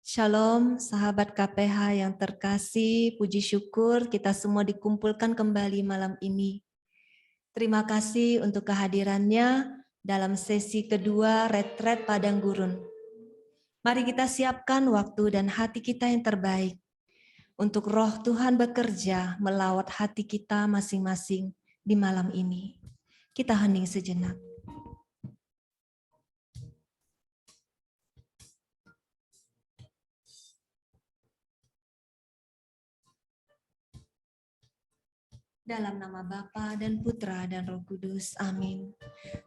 Shalom, sahabat KPH yang terkasih, puji syukur kita semua dikumpulkan kembali malam ini. Terima kasih untuk kehadirannya dalam sesi kedua Retret Padang Gurun. Mari kita siapkan waktu dan hati kita yang terbaik untuk Roh Tuhan bekerja melawat hati kita masing-masing di malam ini. Kita hening sejenak. Dalam nama Bapa dan Putra dan Roh Kudus. Amin.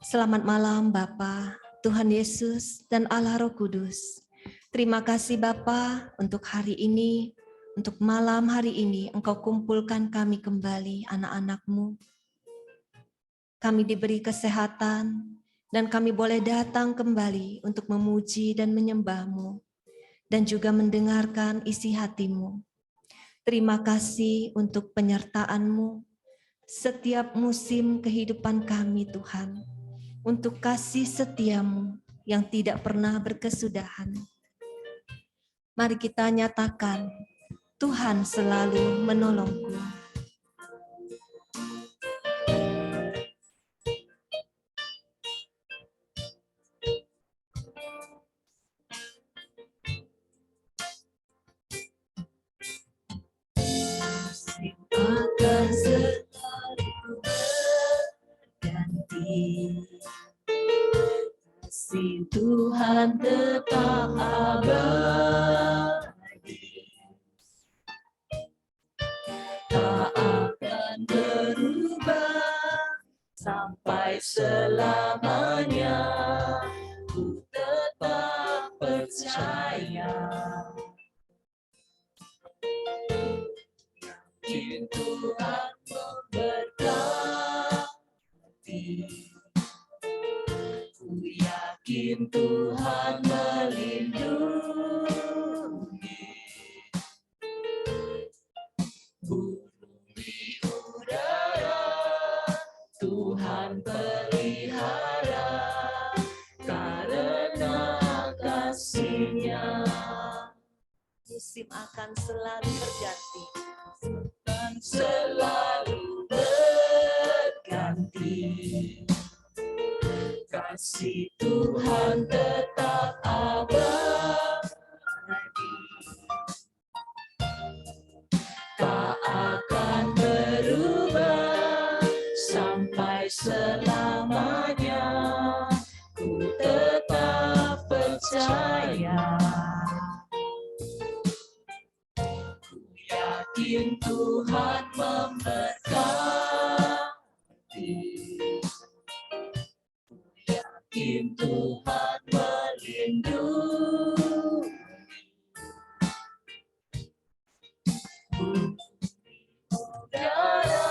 Selamat malam Bapa, Tuhan Yesus dan Allah Roh Kudus. Terima kasih Bapa untuk hari ini, untuk malam hari ini Engkau kumpulkan kami kembali anak-anak-Mu. Kami diberi kesehatan dan kami boleh datang kembali untuk memuji dan menyembah-Mu dan juga mendengarkan isi hati-Mu. Terima kasih untuk penyertaan-Mu setiap musim kehidupan kami Tuhan, untuk kasih setia-Mu yang tidak pernah berkesudahan. Mari kita nyatakan, Tuhan selalu menolongku. Akan selalu berganti, kasih Tuhan tetap abadi, tak akan berubah sampai selamanya. Ku tetap percaya, yakin Tuhan memberkati. Ku yakin Tuhan melindungi. Bumi udara Tuhan pelihara, karena kasih-Nya. Musim akan selalu berganti, akan selalu berganti. Kasih Tuhan tetap abadi, tak akan berubah sampai selamanya. Ku tetap percaya, ku yakin Tuhan memberkati. Yakin Tuhan melindungi. Bumi udara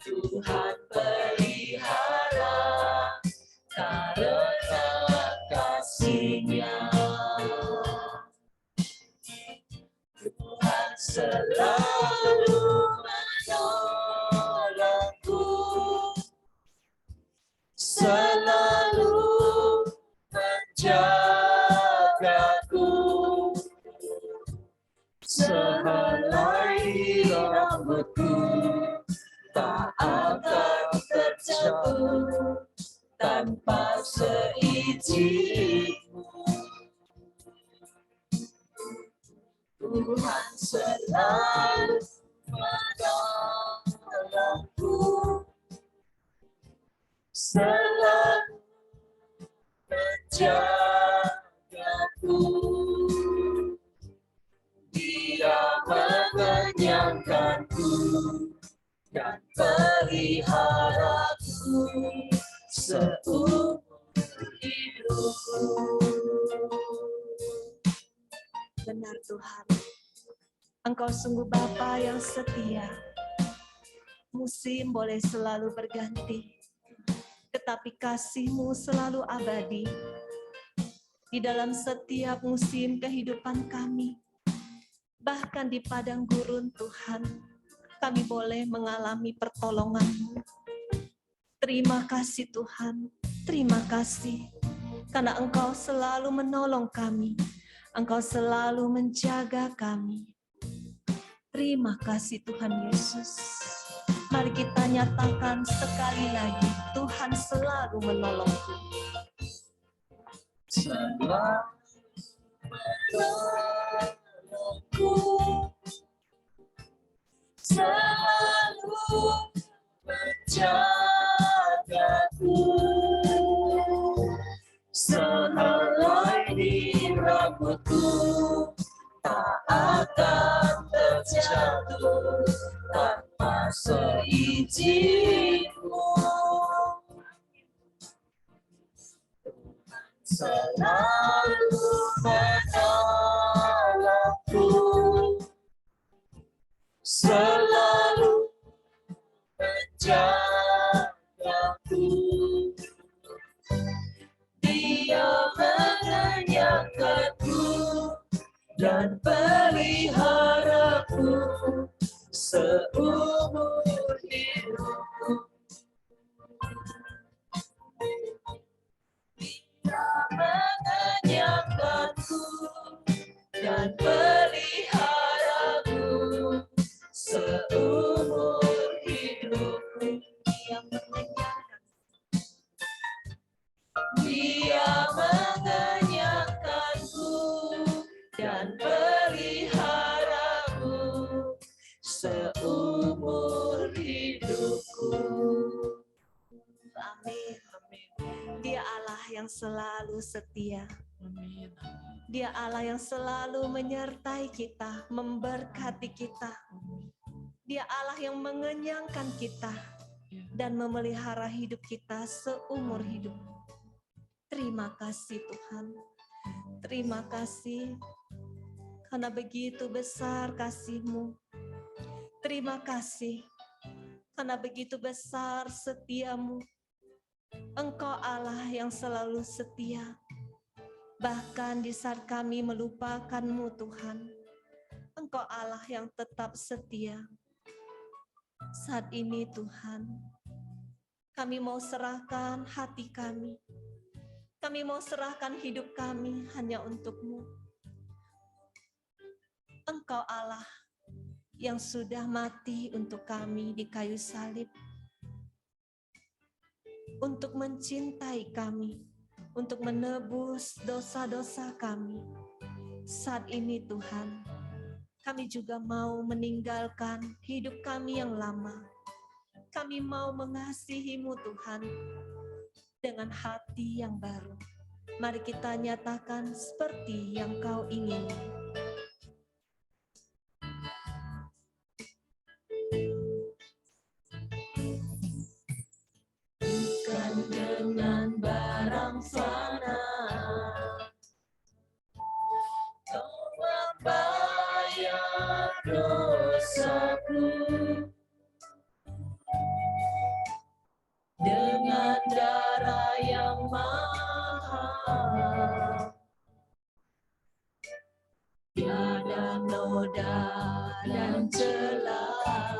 Tuhan pelihara, karena kasih-Nya. Tuhan selalu menolongku, selalu menjagaku, sehelai rambutku tak akan terjatuh tanpa seizin-Mu. Tuhan selalu menolongku, selalu menjagaku. Dia mengenyangkanku dan peliharaku seumur hidupku. Benar Tuhan, Engkau sungguh Bapa yang setia. Musim boleh selalu berganti, tetapi kasih-Mu selalu abadi. Di dalam setiap musim kehidupan kami, bahkan di padang gurun Tuhan, kami boleh mengalami pertolongan-Mu. Terima kasih Tuhan, terima kasih, karena Engkau selalu menolong kami. Engkau selalu menjaga kami. Terima kasih Tuhan Yesus. Mari kita nyatakan sekali lagi, Tuhan selalu menolongku. Selalu menjagaku, sehelai di rambutku tak akan terjatuh tanpa seizinku. Selalu menolongku, selalu menjagaku. Dia mengenyangkanku dan peliharaku seumur hidupku. Dia mengenyangkanku dan peliharaku seumur hidupku. Dia mengenyangkanku dan peliharaku seumur hidupku. Amin. Dia Allah yang selalu setia. Amin. Dia Allah yang selalu menyertai kita, memberkati kita. Dia Allah yang mengenyangkan kita dan memelihara hidup kita seumur hidup. Terima kasih Tuhan. Terima kasih karena begitu besar kasih-Mu. Terima kasih karena begitu besar setia-Mu. Engkau Allah yang selalu setia. Bahkan di saat kami melupakan-Mu Tuhan, Engkau Allah yang tetap setia. Saat ini Tuhan, kami mau serahkan hati kami. Kami mau serahkan hidup kami hanya untuk-Mu. Engkau Allah yang sudah mati untuk kami di kayu salib, untuk mencintai kami, untuk menebus dosa-dosa kami. Saat ini Tuhan, kami juga mau meninggalkan hidup kami yang lama. Kami mau mengasihi-Mu Tuhan dengan hati yang baru. Mari kita nyatakan seperti yang Kau ingini. Bukan dengan barang fana Kau membayar dosaku, dengan darah yang mahal. Tiada noda dan celah,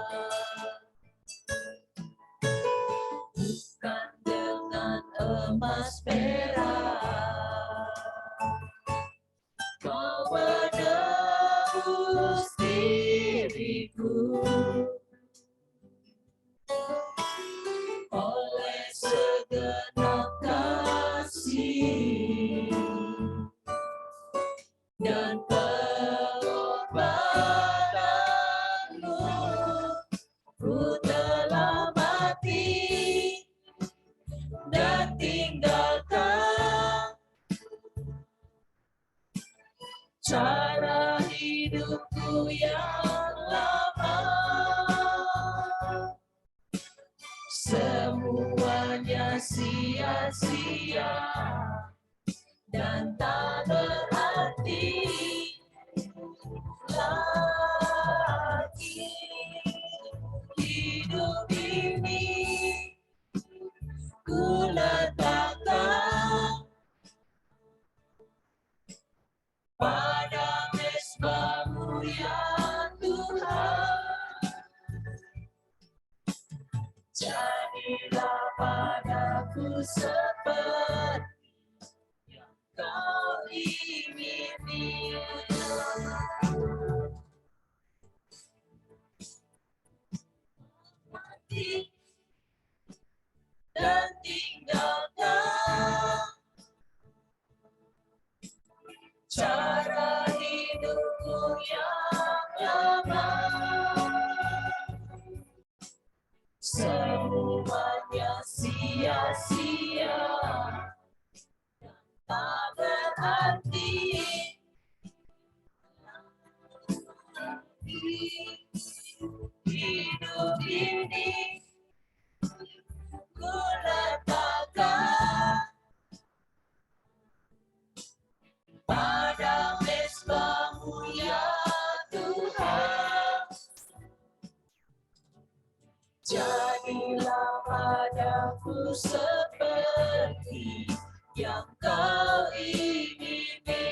bukan dengan emas perak Kau menebus diriku. Oleh segenap kasih dan pengorbanan-Mu, ku telah mati dan tinggalkan cara hidupku yang lama. Semuanya sia-sia dan tak berarti lagi. Hidup ini ku letakkan pada mezbah-Mu ya Tuhan. Jadilah padaku seperti yang Kau ingini. berarti. Hidup ini ku letakkan pada mesbah-Mu ya Tuhan. Jadilah padaku seperti yang Kau ingini.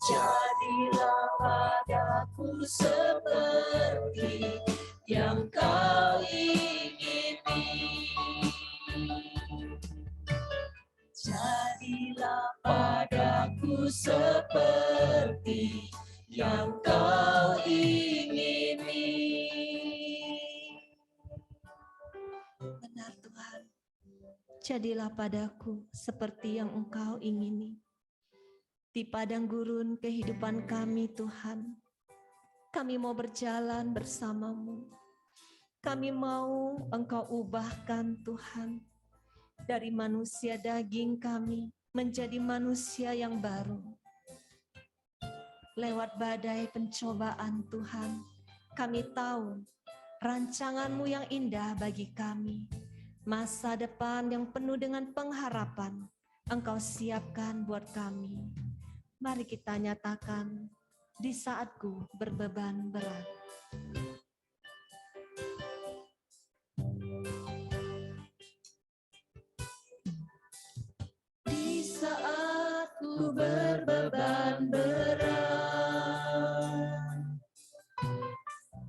Jadilah padaku seperti yang Kau ingini. Jadilah padaku seperti yang Kau ingini. Benar Tuhan, jadilah padaku seperti yang Engkau ingini. Di padang gurun kehidupan kami Tuhan, kami mau berjalan bersama-Mu. Kami mau Engkau ubahkan Tuhan, dari manusia daging kami menjadi manusia yang baru. Lewat badai pencobaan Tuhan, kami tahu rancangan-Mu yang indah bagi kami. Masa depan yang penuh dengan pengharapan Engkau siapkan buat kami. Mari kita nyatakan di saatku berbeban berat. Di saat ku berbeban berat,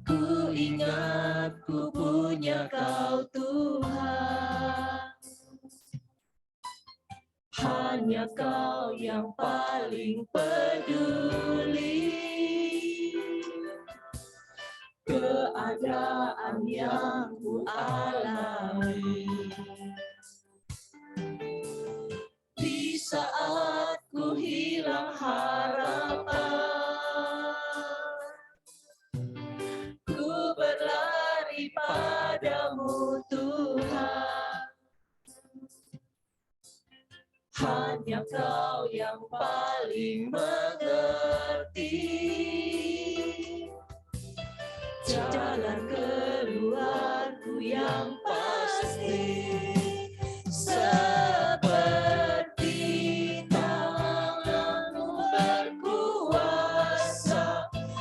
ku ingat ku punya Kau Tuhan. Hanya Kau yang paling peduli keadaan yang ku alami. Di saat ku hilang harapan, ku berlari padamu Tuhan. Hanya Kau yang paling mengerti jalan keluarku yang pasti. Seperti tangan-Mu berkuasa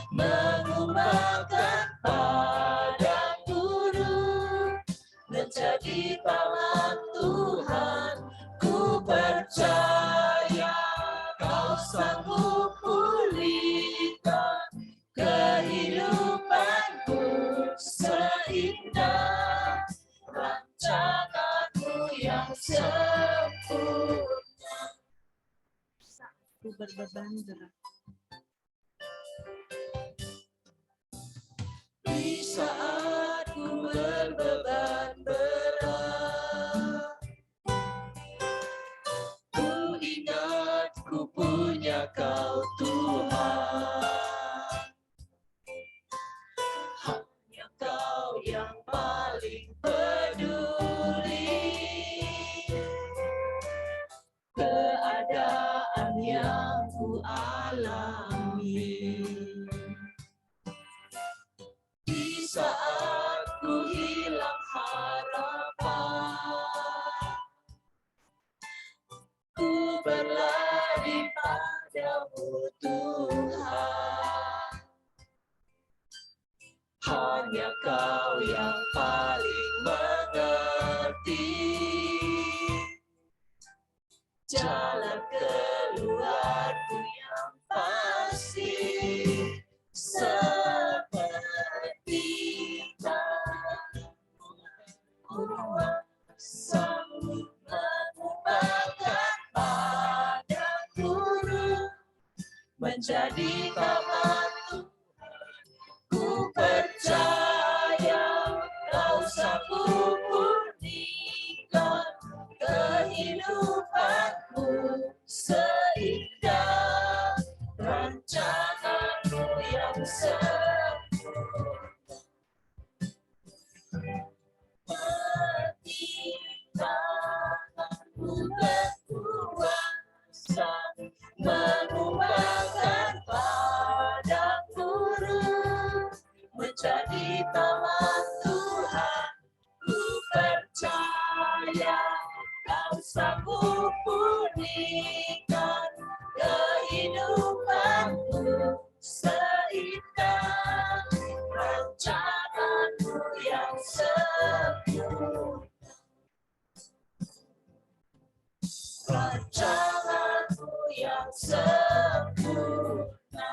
mengubahkan padang gurun menjadi taman Tuhan. Ku percaya Kau sanggup pulihkan kehidupanku seindah rancangan-Mu yang sempurna. Ku berbeban berat. Di saat ku berbeban berat, ku ingat ku punya Kau Tuhan. Hanya Kau yang paling peduli keadaan yang ku alami. Di saat ku hilang harapan, ku berlari padamu Tuhan. Hanya Kau yang paling mengerti jalan keluarku yang pasti. Seperti tangan-Mu sanggup mengubahkan padang gurun menjadi taman Tuhan. Ku percaya Kau sanggup pulihkan kehidupanku seindah rancangan-Mu yang sempurna. Seperti tangan-Mu pulihkan kehidupanku seindah rancanganmu yang sempurna. Rancanganmu yang sempurna.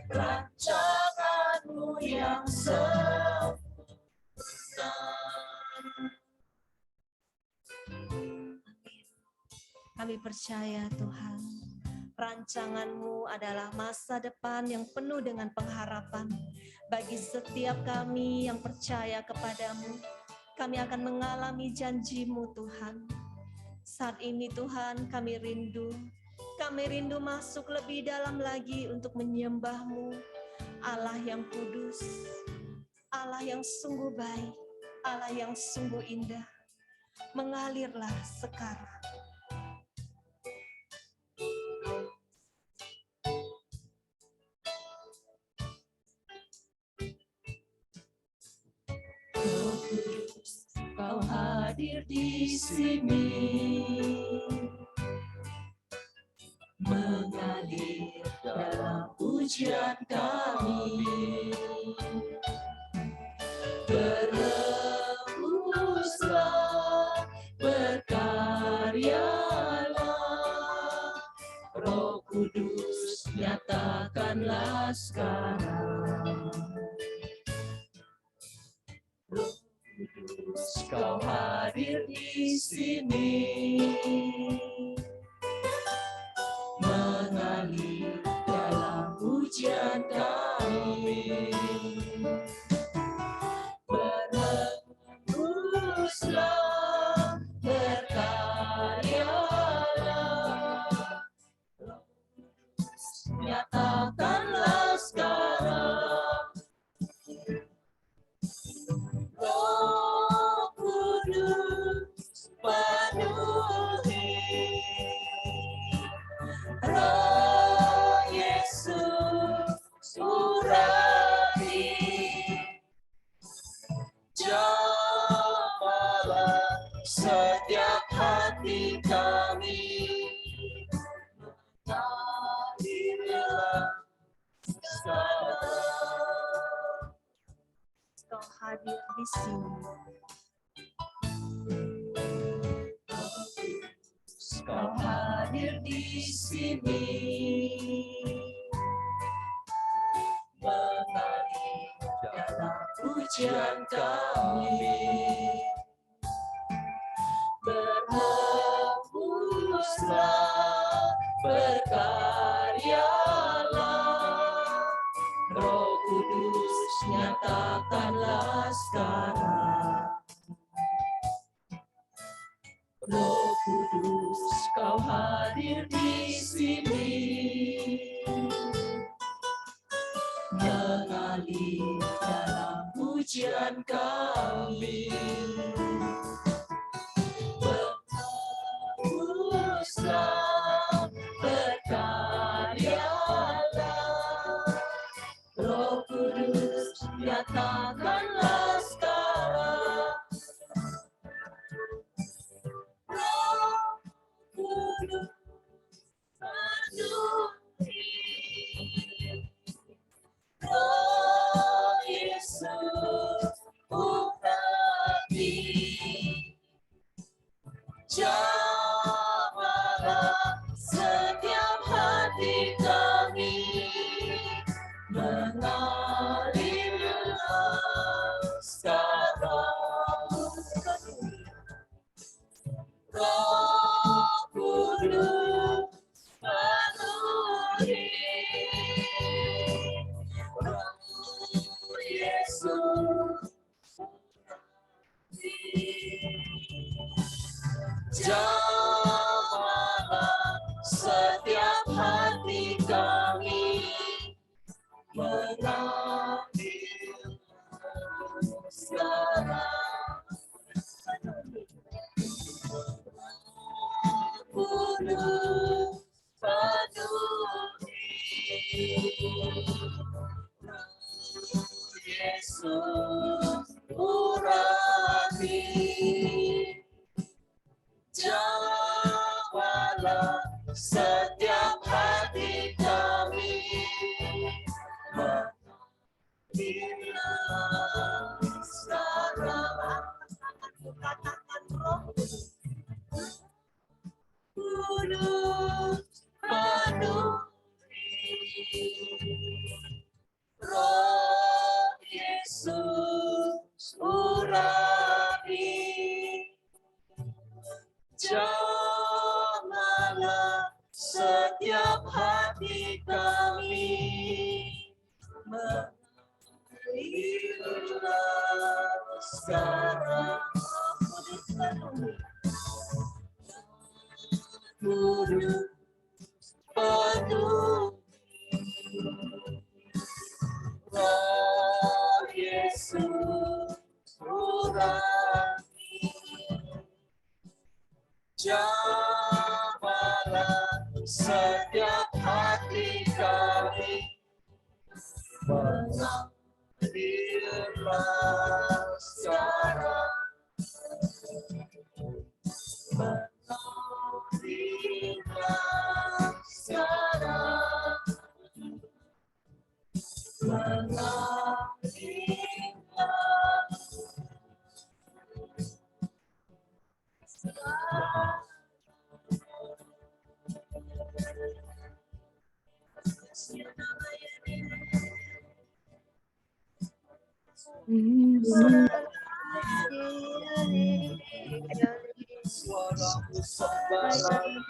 Rancanganmu yang sempurna. Kami percaya Tuhan, rancangan-Mu adalah masa depan yang penuh dengan pengharapan. Bagi setiap kami yang percaya kepadamu, kami akan mengalami janji-Mu Tuhan. Saat ini Tuhan kami rindu masuk lebih dalam lagi untuk menyembah-Mu, Allah yang kudus, Allah yang sungguh baik, Allah yang sungguh indah. Mengalirlah sekarang. Kau hadir di sini, mengalir dalam pujian kami. Berhembuslah, berkaryalah, Roh Kudus nyatakanlah sekarang. Roh Kudus, Kau hadir di sini, mengalir dalam pujian kami. Berhembuslah, berkaryalah, Roh Kudus nyatakanlah sekarang. Roh Kudus penuhi, Roh Yesus urapi, jamahlah setiap hati kami, mengalirlah sekarang. Kau hadir di sini. Kau hadir di sini, mengalir dalam pujian kami. Berhembuslah, berkaryalah, Roh Kudus nyatakanlah sekarang. Roh Kudus, Kau hadir di sini, mengalir dalam pujian kami. Berhembuslah, berkaryalah, Roh Kudus nyatakanlah sekarang. Roh Kudus penuhi, Roh Yesus urapi, jamahlah setiap hati kami, mengalirlah sekarang. Roh Kudus penuhi, Roh Yesus urapi, jamahlah setiap hati kami, mengalirlah sekarang. Kudus penuhi, Roh Yesus urapi, sekarang. Kudus penuh Roh Yesus urapi, jamahlah setiap hati kami, mengambillah sekarang, mengambillah sekarang, mengambillah sekarang. Suaramu sembarangan,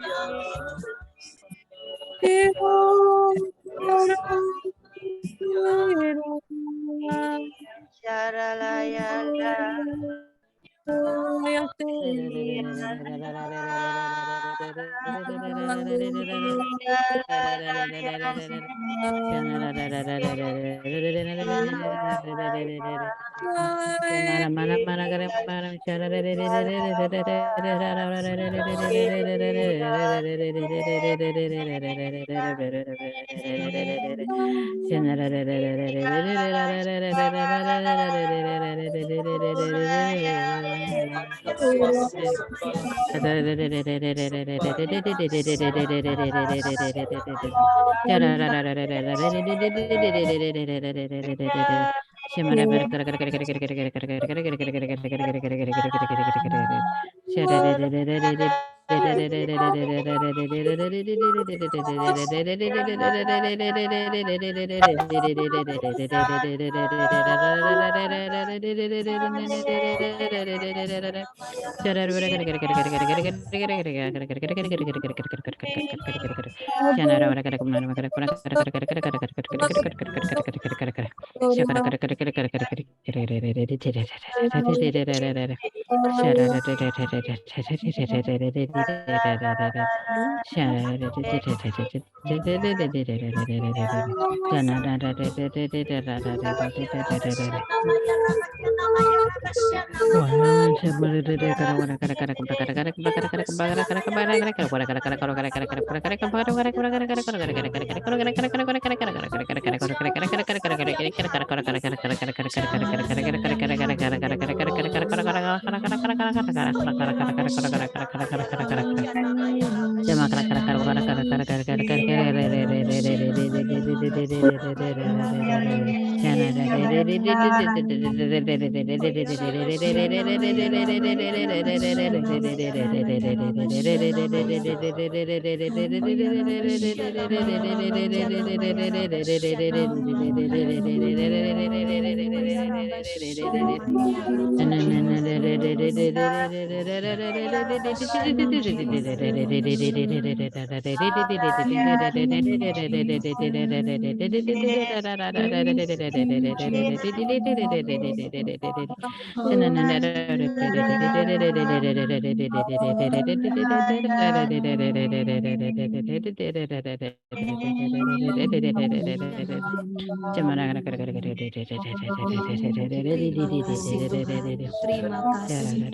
Terima kasih.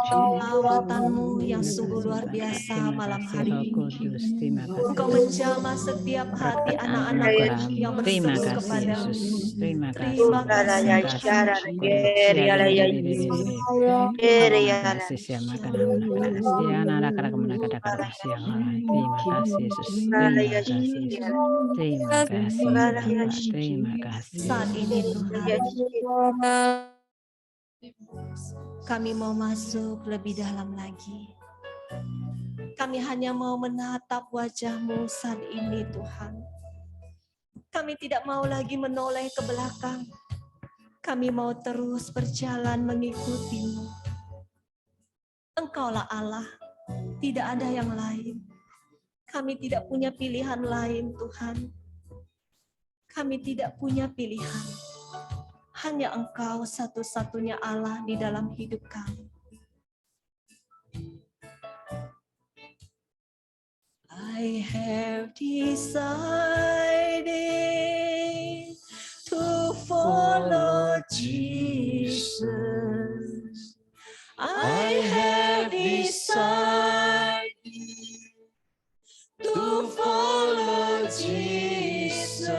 Perawatan-Mu yang sungguh luar biasa malam hari ini. Engkau menjamah setiap hati anak-anak-Mu yang berseru kepadamu. Terima Saat ini Tuhan, kami mau masuk lebih dalam lagi. Kami hanya mau menatap wajah-Mu saat ini Tuhan. Kami tidak mau lagi menoleh ke belakang. Kami mau terus berjalan mengikuti-Mu. Engkaulah Allah, tidak ada yang lain. Kami tidak punya pilihan lain Tuhan. Kami tidak punya pilihan. hanya Engkau satu-satunya Allah di dalam hidup kami. I have decided to follow Jesus. I have decided to follow Jesus.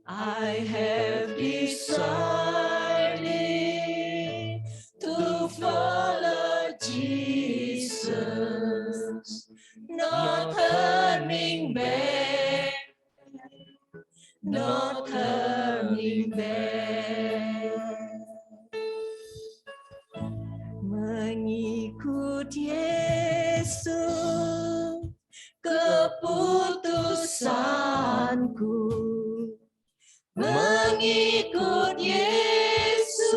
I have decided to follow Jesus. No turning back, no turning back. Mengikut Yesus, keputusanku. Mengikut Yesus,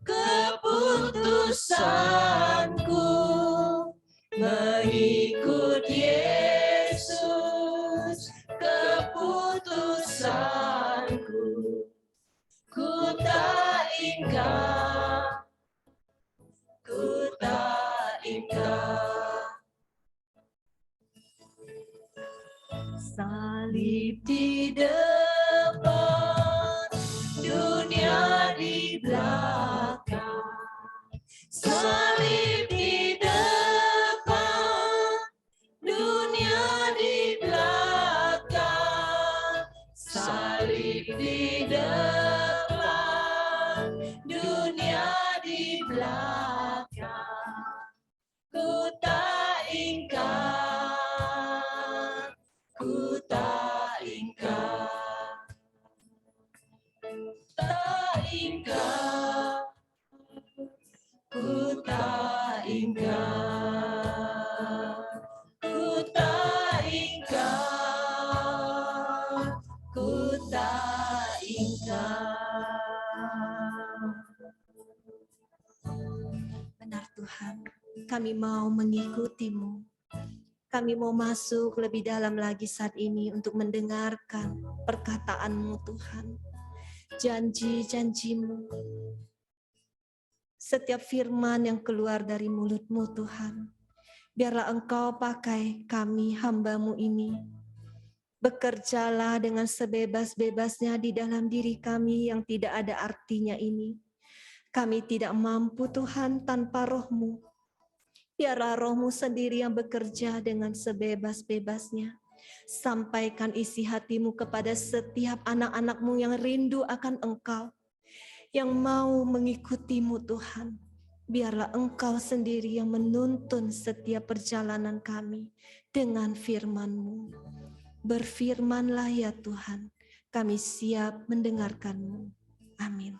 keputusanku. Mengikut Yesus, keputusanku. Ku tak ingkar, ku tak ingkar. Salib di depan, dunia di belakang. Salib di depan, dunia di belakang. Salib di depan, dunia di belakang. Ku tak ingkar, ku tak ingkar, tak ingkar, ku tak ingkar, ku tak ingkar, ku tak ingkar. Benar Tuhan, kami mau mengikutimu. Kami mau masuk lebih dalam lagi saat ini untuk mendengarkan perkataan-Mu Tuhan. Janji-janji-Mu. Setiap firman yang keluar dari mulut-Mu Tuhan. Biarlah Engkau pakai kami hamba-Mu ini. Bekerjalah dengan sebebas-bebasnya di dalam diri kami yang tidak ada artinya ini. Kami tidak mampu Tuhan tanpa Roh-Mu. Biarlah Roh-Mu sendiri yang bekerja dengan sebebas-bebasnya. Sampaikan isi hati-Mu kepada setiap anak-anak-Mu yang rindu akan Engkau, yang mau mengikuti-Mu Tuhan. Biarlah Engkau sendiri yang menuntun setiap perjalanan kami dengan firman-Mu. Berfirmanlah ya Tuhan, kami siap mendengarkan-Mu. Amin.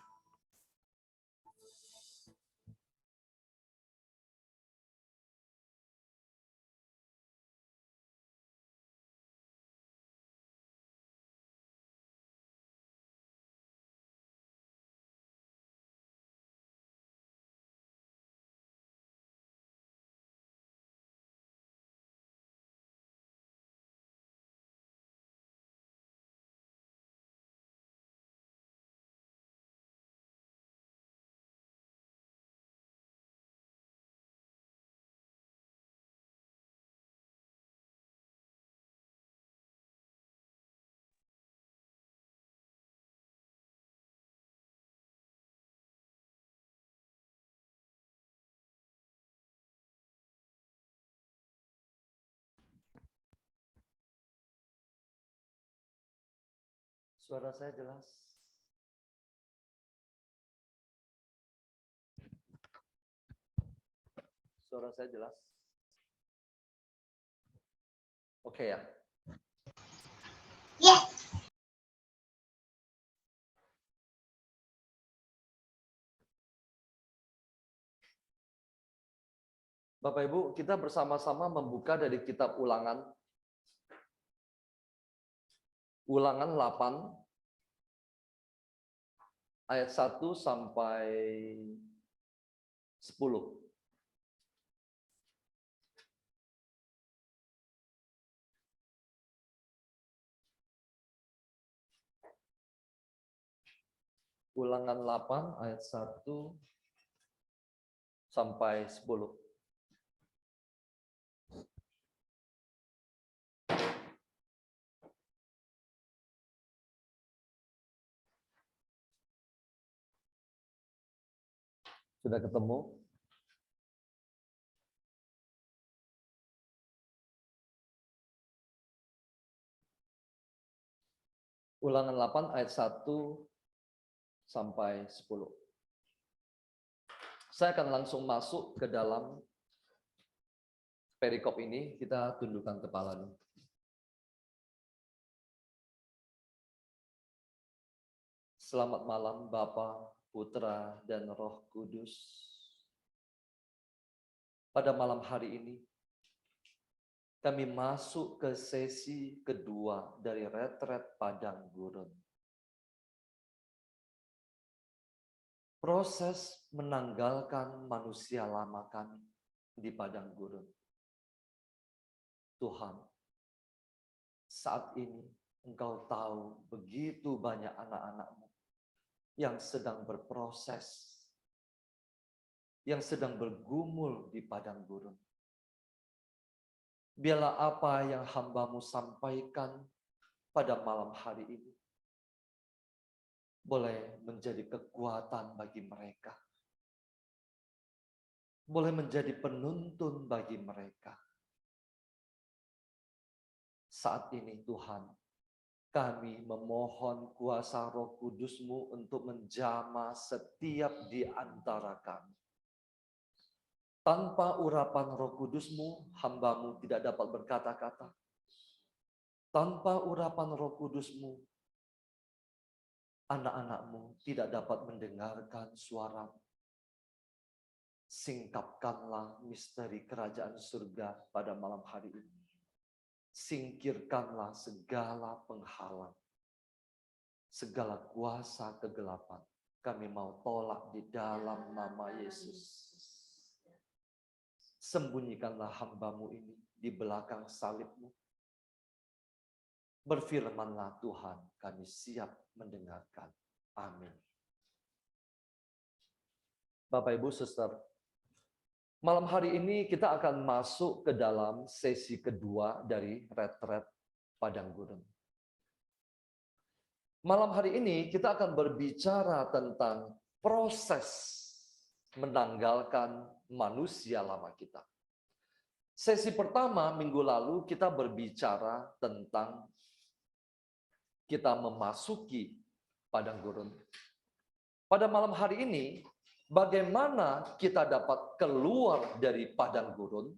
Suara saya jelas? Suara saya jelas? Oke ya? Yes. Bapak Ibu, kita bersama-sama membuka dari kitab Ulangan. Ulangan 8 ayat 1 sampai 10. Ulangan 8 ayat 1 sampai 10. Sudah ketemu? Ulangan 8 ayat 1 sampai 10. Saya akan langsung masuk ke dalam perikop ini. Kita tundukkan kepala dulu. Selamat malam Bapa, Putra, dan Roh Kudus. Pada malam hari ini, kami masuk ke sesi kedua dari retret Padang Gurun. Proses menanggalkan manusia lama kami di Padang Gurun. Tuhan, saat ini Engkau tahu begitu banyak anak-anak-Mu yang sedang berproses, yang sedang bergumul di Padang Gurun. Biarlah apa yang hamba-Mu sampaikan pada malam hari ini boleh menjadi kekuatan bagi mereka. Boleh menjadi penuntun bagi mereka. Saat ini Tuhan, kami memohon kuasa Roh Kudus-Mu untuk menjamah setiap di antara kami. Tanpa urapan Roh Kudus-Mu, hamba-Mu tidak dapat berkata-kata. Tanpa urapan Roh Kudus-Mu, anak-anak-Mu tidak dapat mendengarkan suara. Singkapkanlah misteri kerajaan surga pada malam hari ini. Singkirkanlah segala penghalang, segala kuasa kegelapan. Kami mau tolak di dalam nama Yesus. Sembunyikanlah hamba-Mu ini di belakang salib-Mu. Berfirmanlah Tuhan, kami siap mendengarkan. Amin. Bapak, Ibu, Suster, malam hari ini kita akan masuk ke dalam sesi kedua dari retret Padang Gurun. Malam hari ini kita akan berbicara tentang proses menanggalkan manusia lama kita. Sesi pertama minggu lalu kita berbicara tentang kita memasuki Padang Gurun. Pada malam hari ini, bagaimana kita dapat keluar dari Padang Gurun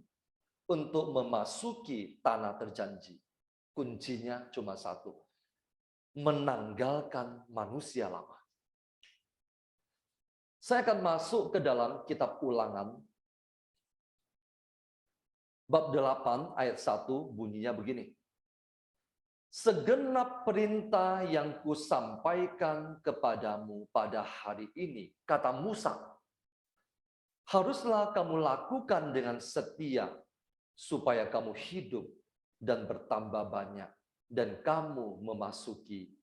untuk memasuki tanah terjanji? Kuncinya cuma satu, menanggalkan manusia lama. Saya akan masuk ke dalam kitab Ulangan, bab 8 ayat 1, bunyinya begini. Segenap perintah yang kusampaikan kepadamu pada hari ini, kata Musa, haruslah kamu lakukan dengan setia, supaya kamu hidup dan bertambah banyak, dan kamu memasuki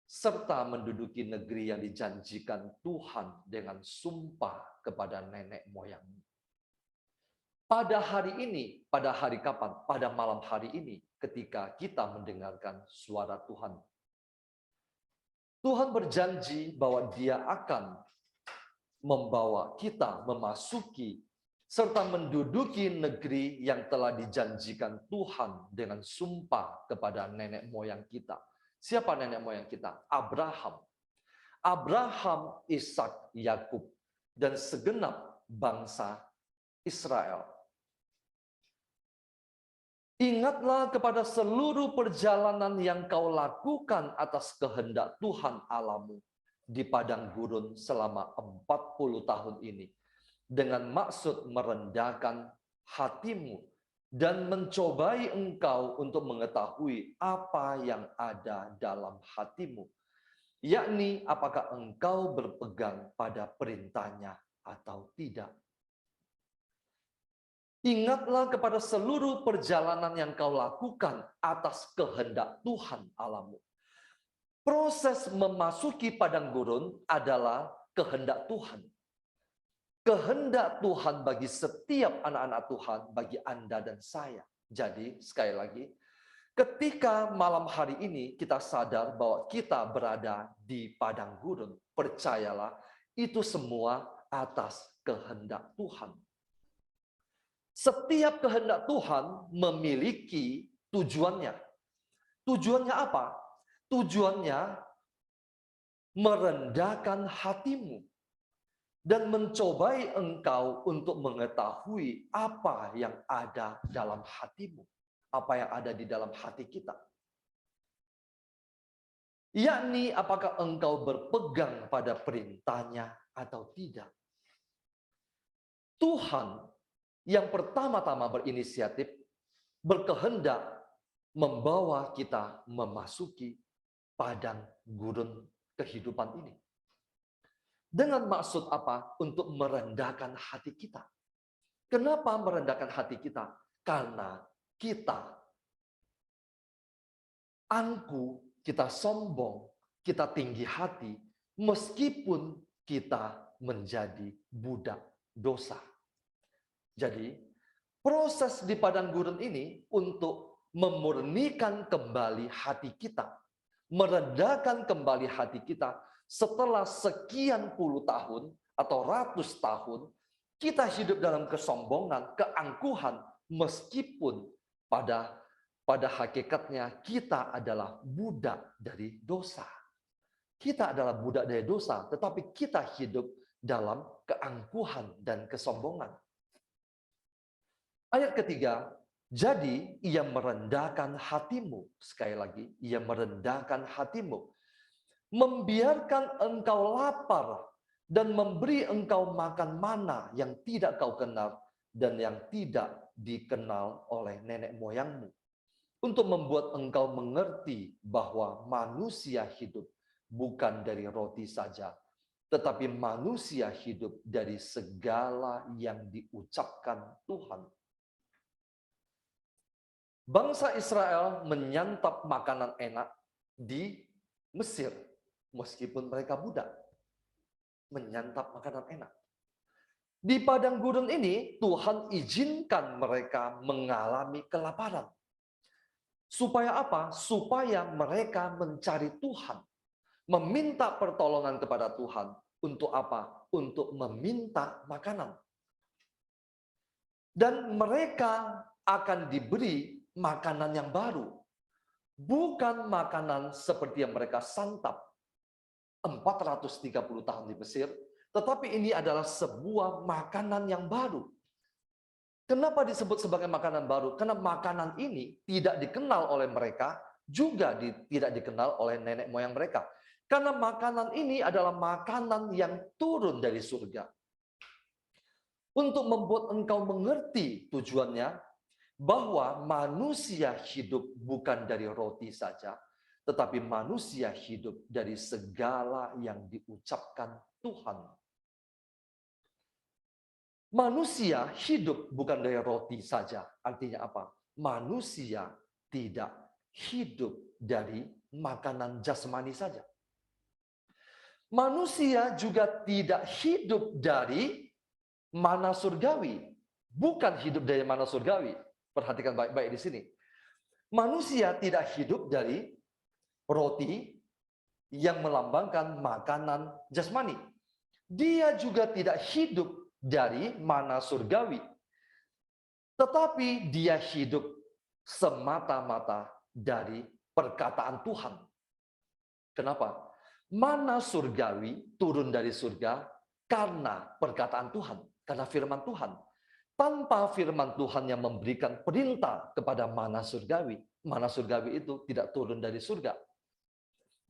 serta menduduki negeri yang dijanjikan Tuhan dengan sumpah kepada nenek moyangmu. Pada hari ini, pada hari kapan? Pada malam hari ini, ketika kita mendengarkan suara Tuhan. Tuhan berjanji bahwa Dia akan membawa kita memasuki serta menduduki negeri yang telah dijanjikan Tuhan dengan sumpah kepada nenek moyang kita. Siapa nenek moyang kita? Abraham. Abraham, Ishak, Yakub, dan segenap bangsa Israel. Ingatlah kepada seluruh perjalanan yang kau lakukan atas kehendak Tuhan Allahmu di Padang Gurun selama 40 tahun ini, dengan maksud merendahkan hatimu dan mencobai engkau untuk mengetahui apa yang ada dalam hatimu, yakni apakah engkau berpegang pada perintahnya atau tidak. Ingatlah kepada seluruh perjalanan yang kau lakukan atas kehendak Tuhan Allahmu. Proses memasuki padang gurun adalah kehendak Tuhan. Kehendak Tuhan bagi setiap anak-anak Tuhan, bagi Anda dan saya. Jadi, sekali lagi, ketika malam hari ini kita sadar bahwa kita berada di padang gurun, percayalah, itu semua atas kehendak Tuhan. Setiap kehendak Tuhan memiliki tujuannya. Tujuannya apa? Tujuannya merendahkan hatimu dan mencobai engkau untuk mengetahui apa yang ada dalam hatimu, apa yang ada di dalam hati kita. Yakni apakah engkau berpegang pada perintahnya atau tidak. Tuhan yang pertama-tama berinisiatif, berkehendak membawa kita memasuki padang gurun kehidupan ini. Dengan maksud apa? Untuk merendahkan hati kita. Kenapa merendahkan hati kita? Karena kita angku, kita sombong, kita tinggi hati, meskipun kita menjadi budak dosa. Jadi, proses di padang gurun ini untuk memurnikan kembali hati kita, merendahkan kembali hati kita. Setelah sekian puluh tahun atau ratus tahun, kita hidup dalam kesombongan, keangkuhan, meskipun pada hakikatnya kita adalah budak dari dosa. Kita adalah budak dari dosa, tetapi kita hidup dalam keangkuhan dan kesombongan. Ayat ketiga, jadi ia merendahkan hatimu. Sekali lagi, ia merendahkan hatimu. Membiarkan engkau lapar dan memberi engkau makan mana yang tidak kau kenal dan yang tidak dikenal oleh nenek moyangmu. Untuk membuat engkau mengerti bahwa manusia hidup bukan dari roti saja, tetapi manusia hidup dari segala yang diucapkan Tuhan. Bangsa Israel menyantap makanan enak di Mesir, meskipun mereka budak. Menyantap makanan enak. Di padang gurun ini, Tuhan izinkan mereka mengalami kelaparan. Supaya apa? Supaya mereka mencari Tuhan. Meminta pertolongan kepada Tuhan. Untuk apa? Untuk meminta makanan. Dan mereka akan diberi makanan yang baru. Bukan makanan seperti yang mereka santap 430 tahun di Mesir, tetapi ini adalah sebuah makanan yang baru. Kenapa disebut sebagai makanan baru? Karena makanan ini tidak dikenal oleh mereka, juga tidak dikenal oleh nenek moyang mereka. Karena makanan ini adalah makanan yang turun dari surga. Untuk membuat engkau mengerti tujuannya, bahwa manusia hidup bukan dari roti saja, tetapi manusia hidup dari segala yang diucapkan Tuhan. Manusia hidup bukan dari roti saja. Artinya apa? Manusia tidak hidup dari makanan jasmani saja. Manusia juga tidak hidup dari mana surgawi. Bukan hidup dari mana surgawi. Perhatikan baik-baik di sini. Manusia tidak hidup dari roti yang melambangkan makanan jasmani. Dia juga tidak hidup dari mana surgawi. Tetapi dia hidup semata-mata dari perkataan Tuhan. Kenapa? Mana surgawi turun dari surga karena perkataan Tuhan, karena firman Tuhan. Tanpa firman Tuhan yang memberikan perintah kepada mana surgawi itu tidak turun dari surga.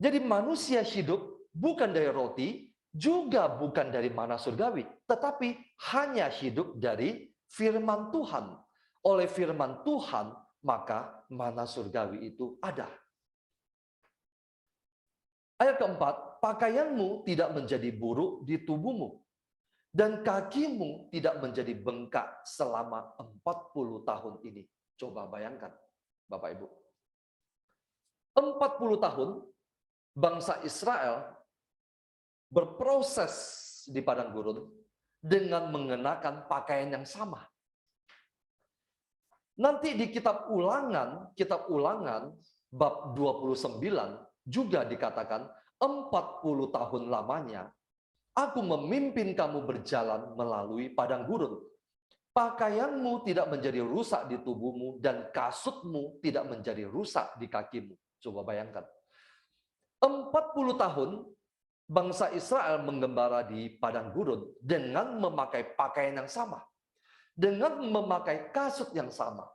Jadi manusia hidup bukan dari roti, juga bukan dari mana surgawi, tetapi hanya hidup dari firman Tuhan. Oleh firman Tuhan, maka mana surgawi itu ada. Ayat keempat, pakaianmu tidak menjadi buruk di tubuhmu, dan kakimu tidak menjadi bengkak selama 40 tahun ini. Coba bayangkan, Bapak Ibu. 40 tahun bangsa Israel berproses di padang gurun dengan mengenakan pakaian yang sama. Nanti di kitab Ulangan bab 29 juga dikatakan 40 tahun lamanya aku memimpin kamu berjalan melalui padang gurun. Pakaianmu tidak menjadi rusak di tubuhmu dan kasutmu tidak menjadi rusak di kakimu. Coba bayangkan. 40 tahun bangsa Israel menggembala di padang gurun dengan memakai pakaian yang sama. Dengan memakai kasut yang sama.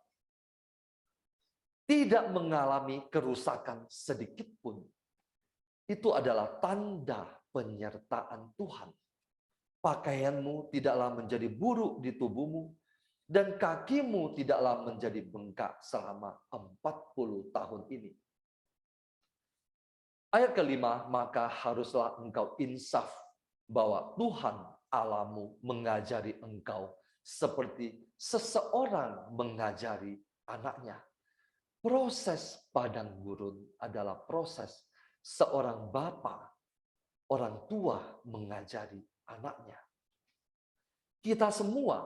Tidak mengalami kerusakan sedikit pun. Itu adalah tanda penyertaan Tuhan. Pakaianmu tidaklah menjadi buruk di tubuhmu, dan kakimu tidaklah menjadi bengkak selama 40 tahun ini. Ayat kelima, maka haruslah engkau insaf bahwa Tuhan Allahmu mengajari engkau seperti seseorang mengajari anaknya. Proses padang gurun adalah proses seorang bapa, orang tua mengajari anaknya. Kita semua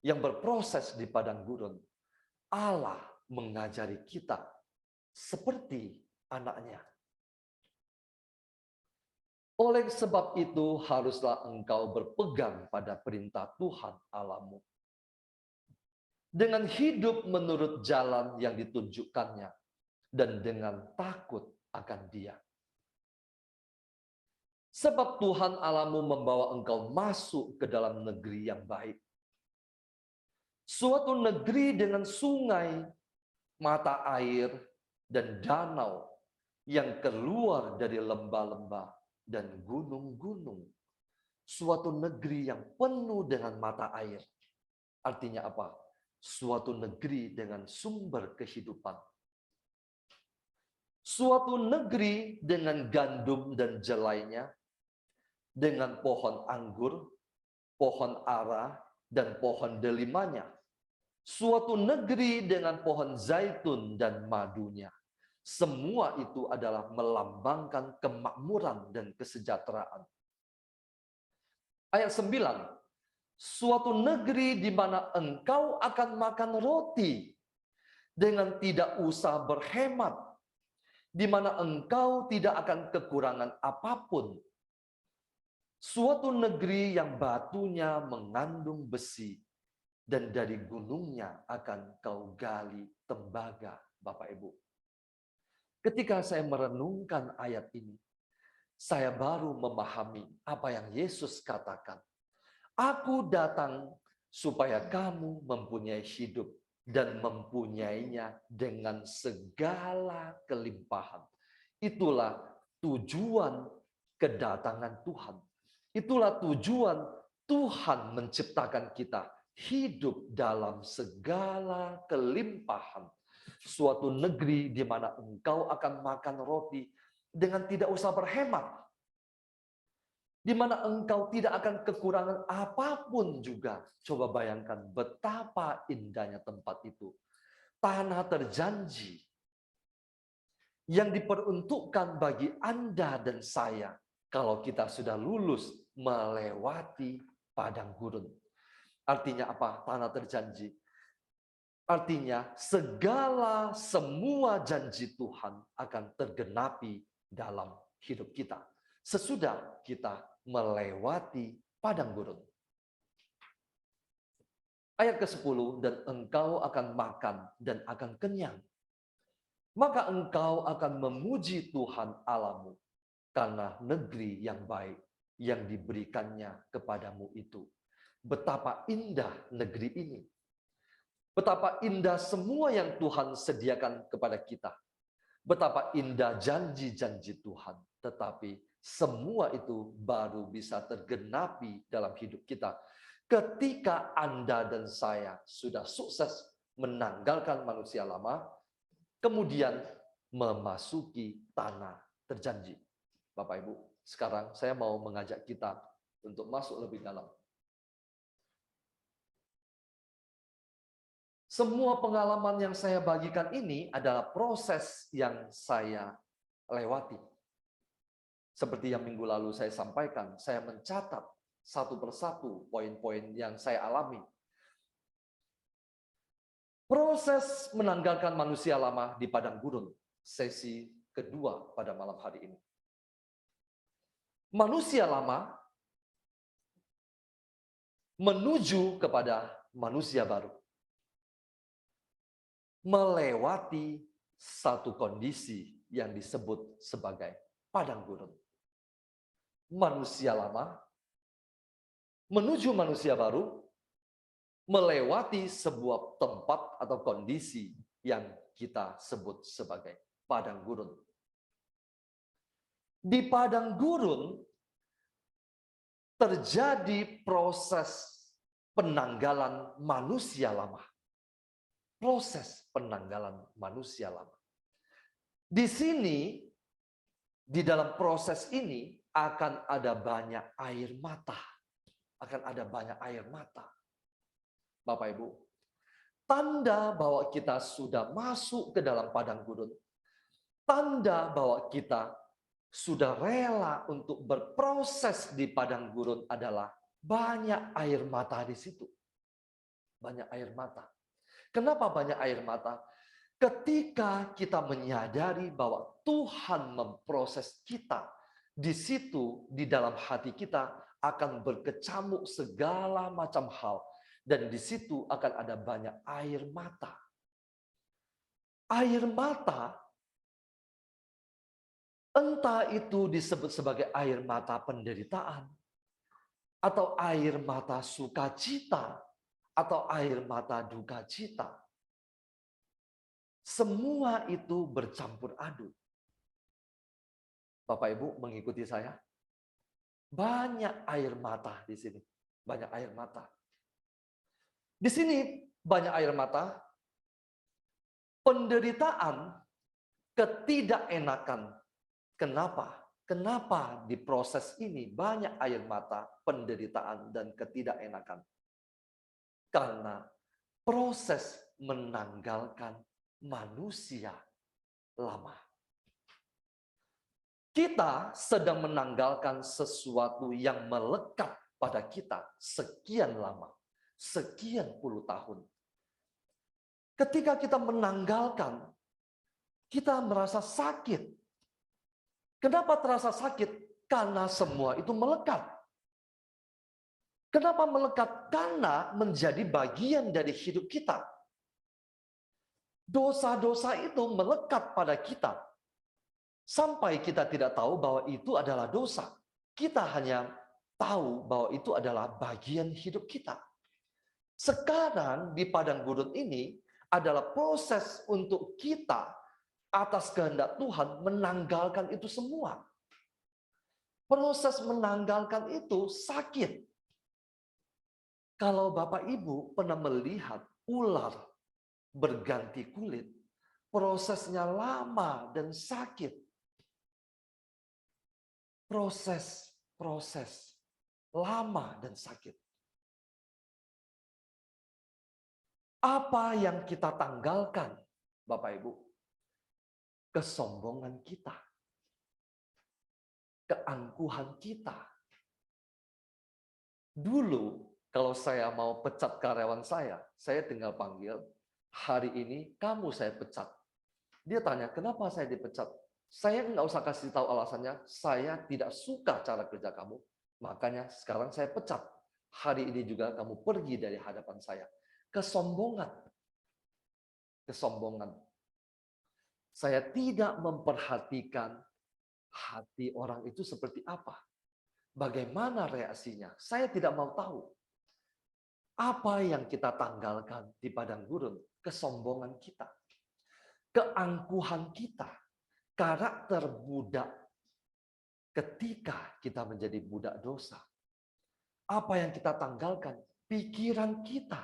yang berproses di padang gurun, Allah mengajari kita seperti anaknya. Oleh sebab itu, haruslah engkau berpegang pada perintah Tuhan Allahmu. Dengan hidup menurut jalan yang ditunjukkannya, dan dengan takut akan Dia. Sebab Tuhan Allahmu membawa engkau masuk ke dalam negeri yang baik. Suatu negeri dengan sungai, mata air, dan danau yang keluar dari lembah-lembah dan gunung-gunung. Suatu negeri yang penuh dengan mata air. Artinya apa? Suatu negeri dengan sumber kehidupan. Suatu negeri dengan gandum dan jelainya, dengan pohon anggur, pohon ara, dan pohon delimanya. Suatu negeri dengan pohon zaitun dan madunya. Semua itu adalah melambangkan kemakmuran dan kesejahteraan. Ayat 9. Suatu negeri di mana engkau akan makan roti dengan tidak usah berhemat, di mana engkau tidak akan kekurangan apapun. Suatu negeri yang batunya mengandung besi, dan dari gunungnya akan kau gali tembaga, Bapak Ibu. Ketika saya merenungkan ayat ini, saya baru memahami apa yang Yesus katakan. Aku datang supaya kamu mempunyai hidup dan mempunyainya dengan segala kelimpahan. Itulah tujuan kedatangan Tuhan. Itulah tujuan Tuhan menciptakan kita hidup dalam segala kelimpahan. Suatu negeri di mana engkau akan makan roti dengan tidak usah berhemat. Di mana engkau tidak akan kekurangan apapun juga. Coba bayangkan betapa indahnya tempat itu. Tanah terjanji yang diperuntukkan bagi Anda dan saya kalau kita sudah lulus melewati padang gurun. Artinya apa? Tanah terjanji. Artinya semua janji Tuhan akan tergenapi dalam hidup kita. Sesudah kita melewati padang gurun. Ayat ke-10, dan engkau akan makan dan akan kenyang. Maka engkau akan memuji Tuhan Allahmu karena negeri yang baik yang diberikannya kepadamu itu. Betapa indah negeri ini. Betapa indah semua yang Tuhan sediakan kepada kita. Betapa indah janji-janji Tuhan. Tetapi semua itu baru bisa tergenapi dalam hidup kita ketika Anda dan saya sudah sukses menanggalkan manusia lama, kemudian memasuki tanah terjanji. Bapak Ibu, sekarang saya mau mengajak kita untuk masuk lebih dalam. Semua pengalaman yang saya bagikan ini adalah proses yang saya lewati. Seperti yang minggu lalu saya sampaikan, saya mencatat satu persatu poin-poin yang saya alami. Proses menanggalkan manusia lama di padang gurun, sesi kedua pada malam hari ini. Manusia lama menuju kepada manusia baru. Melewati satu kondisi yang disebut sebagai padang gurun. Manusia lama menuju manusia baru, melewati sebuah tempat atau kondisi yang kita sebut sebagai padang gurun. Di padang gurun terjadi proses penanggalan manusia lama. Proses penanggalan manusia lama. Di sini, di dalam proses ini akan ada banyak air mata. Akan ada banyak air mata. Bapak Ibu, tanda bahwa kita sudah masuk ke dalam padang gurun, tanda bahwa kita sudah rela untuk berproses di padang gurun adalah banyak air mata di situ. Banyak air mata. Kenapa banyak air mata? Ketika kita menyadari bahwa Tuhan memproses kita, di situ di dalam hati kita akan berkecamuk segala macam hal. Dan di situ akan ada banyak air mata. Air mata, entah itu disebut sebagai air mata penderitaan, atau air mata sukacita, atau air mata duka cita. Semua itu bercampur aduk. Bapak Ibu mengikuti saya? Banyak air mata di sini. Banyak air mata. Di sini banyak air mata. Penderitaan, ketidakenakan. Kenapa? Kenapa di proses ini banyak air mata, penderitaan, dan ketidakenakan? Karena proses menanggalkan manusia lama. Kita sedang menanggalkan sesuatu yang melekat pada kita sekian lama, sekian puluh tahun. Ketika kita menanggalkan, kita merasa sakit. Kenapa terasa sakit? Karena semua itu melekat. Kenapa melekat? Karena menjadi bagian dari hidup kita. Dosa-dosa itu melekat pada kita. Sampai kita tidak tahu bahwa itu adalah dosa. Kita hanya tahu bahwa itu adalah bagian hidup kita. Sekarang di padang gurun ini adalah proses untuk kita atas kehendak Tuhan menanggalkan itu semua. Proses menanggalkan itu sakit. Kalau Bapak Ibu pernah melihat ular berganti kulit, prosesnya lama dan sakit. Proses lama dan sakit. Apa yang kita tanggalkan, Bapak Ibu? Kesombongan kita. Keangkuhan kita. Dulu, kalau saya mau pecat karyawan saya tinggal panggil, hari ini kamu saya pecat. Dia tanya, kenapa saya dipecat? Saya nggak usah kasih tahu alasannya, saya tidak suka cara kerja kamu, makanya sekarang saya pecat. Hari ini juga kamu pergi dari hadapan saya. Kesombongan. Kesombongan. Saya tidak memperhatikan hati orang itu seperti apa. Bagaimana reaksinya? Saya tidak mau tahu. Apa yang kita tanggalkan di padang gurun? Kesombongan kita. Keangkuhan kita. Karakter budak ketika kita menjadi budak dosa. Apa yang kita tanggalkan? Pikiran kita.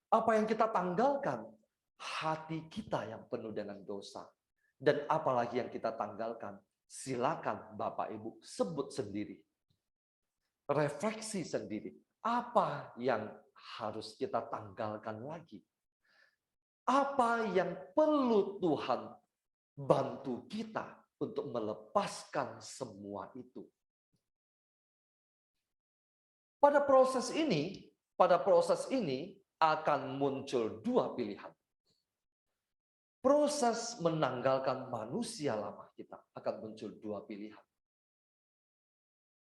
Apa yang kita tanggalkan? Hati kita yang penuh dengan dosa. Dan apalagi yang kita tanggalkan? Silakan Bapak Ibu sebut sendiri. Refleksi sendiri. Apa yang harus kita tanggalkan lagi? Apa yang perlu Tuhan bantu kita untuk melepaskan semua itu. Pada proses ini akan muncul dua pilihan. Proses menanggalkan manusia lama kita akan muncul dua pilihan.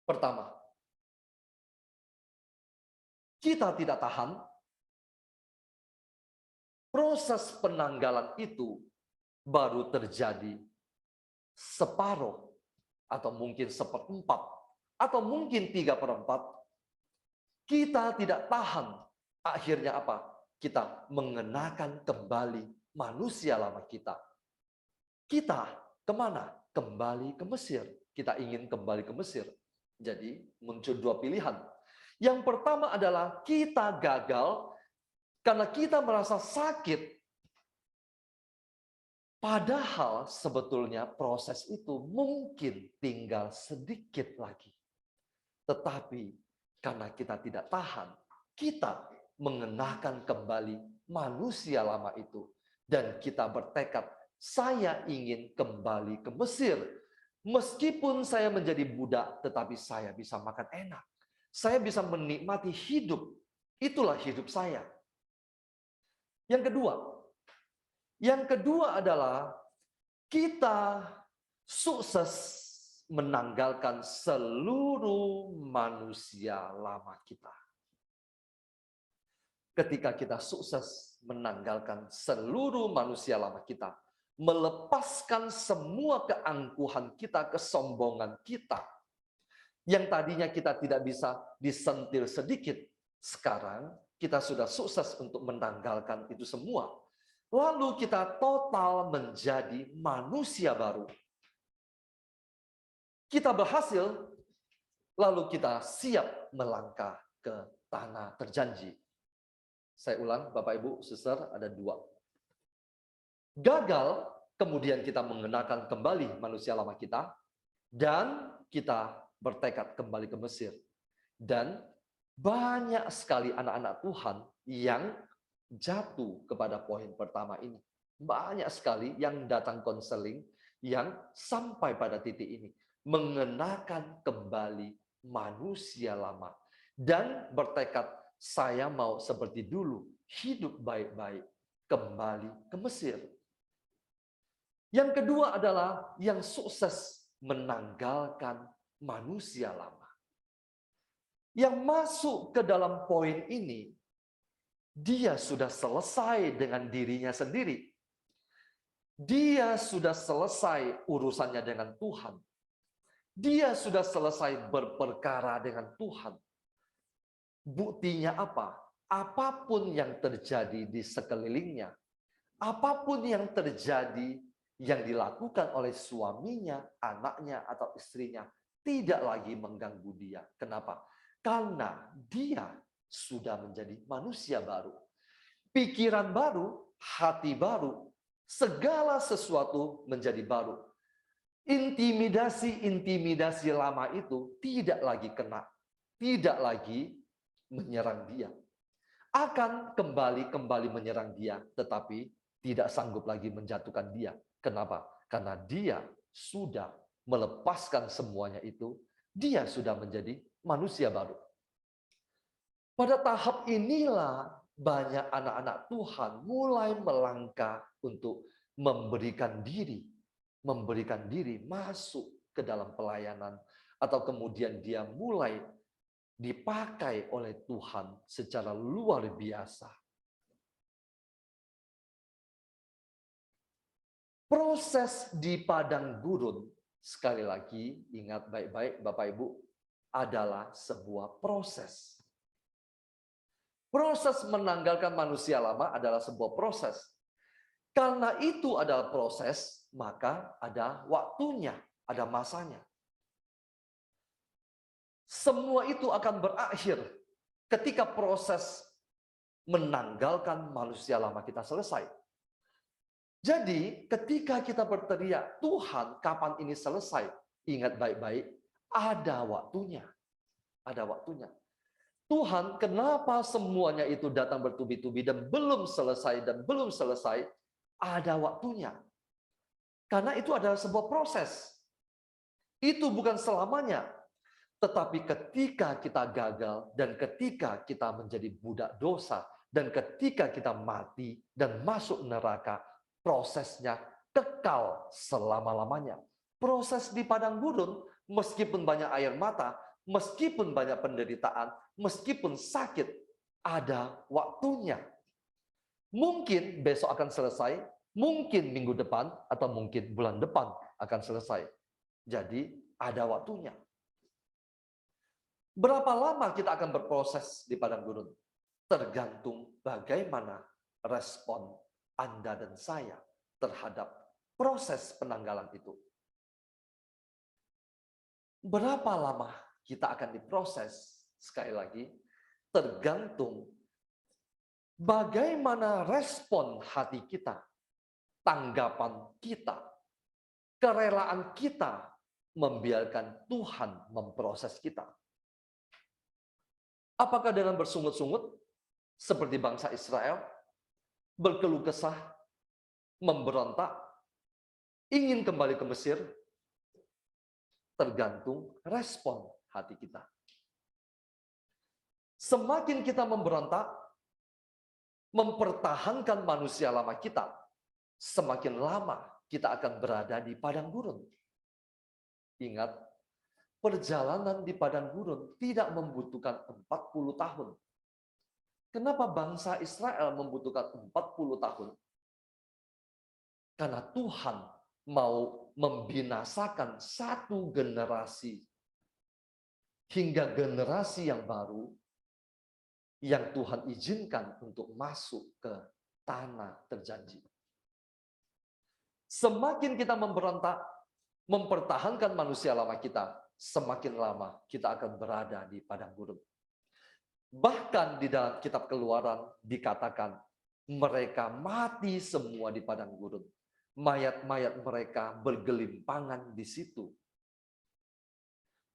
Pertama, kita tidak tahan. Proses penanggalan itu baru terjadi separuh, atau mungkin seperempat, atau mungkin 3/4. Kita tidak tahan. Akhirnya apa? Kita mengenakan kembali manusia lama kita. Kita kemana? Kembali ke Mesir. Kita ingin kembali ke Mesir. Jadi muncul dua pilihan. Yang pertama adalah kita gagal karena kita merasa sakit. Padahal sebetulnya proses itu mungkin tinggal sedikit lagi. Tetapi karena kita tidak tahan, kita mengenakan kembali manusia lama itu. Dan kita bertekad, saya ingin kembali ke Mesir. Meskipun saya menjadi budak, tetapi saya bisa makan enak. Saya bisa menikmati hidup. Itulah hidup saya. Yang kedua adalah kita sukses menanggalkan seluruh manusia lama kita. Ketika kita sukses menanggalkan seluruh manusia lama kita, melepaskan semua keangkuhan kita, kesombongan kita, yang tadinya kita tidak bisa disentil sedikit, sekarang kita sudah sukses untuk menanggalkan itu semua. Lalu kita total menjadi manusia baru. Kita berhasil, lalu kita siap melangkah ke tanah terjanji. Saya ulang, Bapak Ibu, Suster, ada dua. Gagal, kemudian kita mengenakan kembali manusia lama kita, dan kita bertekad kembali ke Mesir. Dan banyak sekali anak-anak Tuhan yang jatuh kepada poin pertama ini. Banyak sekali yang datang konseling, yang sampai pada titik ini. Mengenakan kembali manusia lama. Dan bertekad, saya mau seperti dulu, hidup baik-baik, kembali ke Mesir. Yang kedua adalah yang sukses menanggalkan manusia lama. Yang masuk ke dalam poin ini, dia sudah selesai dengan dirinya sendiri. Dia sudah selesai urusannya dengan Tuhan. Dia sudah selesai berperkara dengan Tuhan. Buktinya apa? Apapun yang terjadi di sekelilingnya, apapun yang terjadi yang dilakukan oleh suaminya, anaknya, atau istrinya, tidak lagi mengganggu dia. Kenapa? Karena dia sudah menjadi manusia baru. Pikiran baru, hati baru, segala sesuatu menjadi baru. Intimidasi lama itu tidak lagi kena, tidak lagi menyerang dia. Akan kembali menyerang dia, tetapi tidak sanggup lagi menjatuhkan dia. Kenapa? Karena dia sudah melepaskan semuanya itu, dia sudah menjadi manusia baru. Pada tahap inilah banyak anak-anak Tuhan mulai melangkah untuk memberikan diri masuk ke dalam pelayanan, atau kemudian dia mulai dipakai oleh Tuhan secara luar biasa. Proses di padang gurun, sekali lagi ingat baik-baik Bapak Ibu, adalah sebuah proses. Proses menanggalkan manusia lama adalah sebuah proses. Karena itu adalah proses, maka ada waktunya, ada masanya. Semua itu akan berakhir ketika proses menanggalkan manusia lama kita selesai. Jadi, ketika kita berteriak, Tuhan, kapan ini selesai? Ingat baik-baik, ada waktunya. Ada waktunya. Tuhan, kenapa semuanya itu datang bertubi-tubi dan belum selesai? Ada waktunya. Karena itu adalah sebuah proses. Itu bukan selamanya. Tetapi ketika kita gagal, dan ketika kita menjadi budak dosa, dan ketika kita mati dan masuk neraka, prosesnya kekal selama-lamanya. Proses di padang gurun, meskipun banyak air mata, meskipun banyak penderitaan, meskipun sakit, ada waktunya. Mungkin besok akan selesai, mungkin minggu depan, atau mungkin bulan depan akan selesai. Jadi ada waktunya. Berapa lama kita akan berproses di padang gurun? Tergantung bagaimana respon Anda dan saya terhadap proses penanggalan itu. Berapa lama kita akan diproses? Sekali lagi, tergantung bagaimana respon hati kita, tanggapan kita, kerelaan kita membiarkan Tuhan memproses kita. Apakah dengan bersungut-sungut seperti bangsa Israel, berkeluh kesah, memberontak, ingin kembali ke Mesir? Tergantung respon hati kita. Semakin kita memberontak, mempertahankan manusia lama kita, semakin lama kita akan berada di padang gurun. Ingat, perjalanan di padang gurun tidak membutuhkan 40 tahun. Kenapa bangsa Israel membutuhkan 40 tahun? Karena Tuhan mau membinasakan satu generasi hingga generasi yang baru yang Tuhan izinkan untuk masuk ke tanah terjanji. Semakin kita memberontak, mempertahankan manusia lama kita, semakin lama kita akan berada di padang gurun. Bahkan di dalam kitab Keluaran dikatakan mereka mati semua di padang gurun. Mayat-mayat mereka bergelimpangan di situ.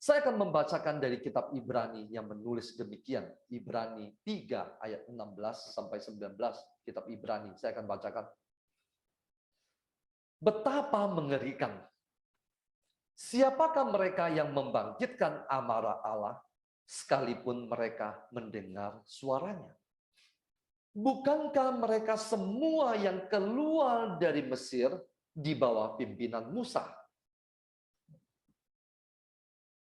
Saya akan membacakan dari kitab Ibrani yang menulis demikian. Ibrani 3 ayat 16 sampai 19, kitab Ibrani. Saya akan bacakan. Betapa mengerikan. Siapakah mereka yang membangkitkan amarah Allah sekalipun mereka mendengar suaranya? Bukankah mereka semua yang keluar dari Mesir di bawah pimpinan Musa?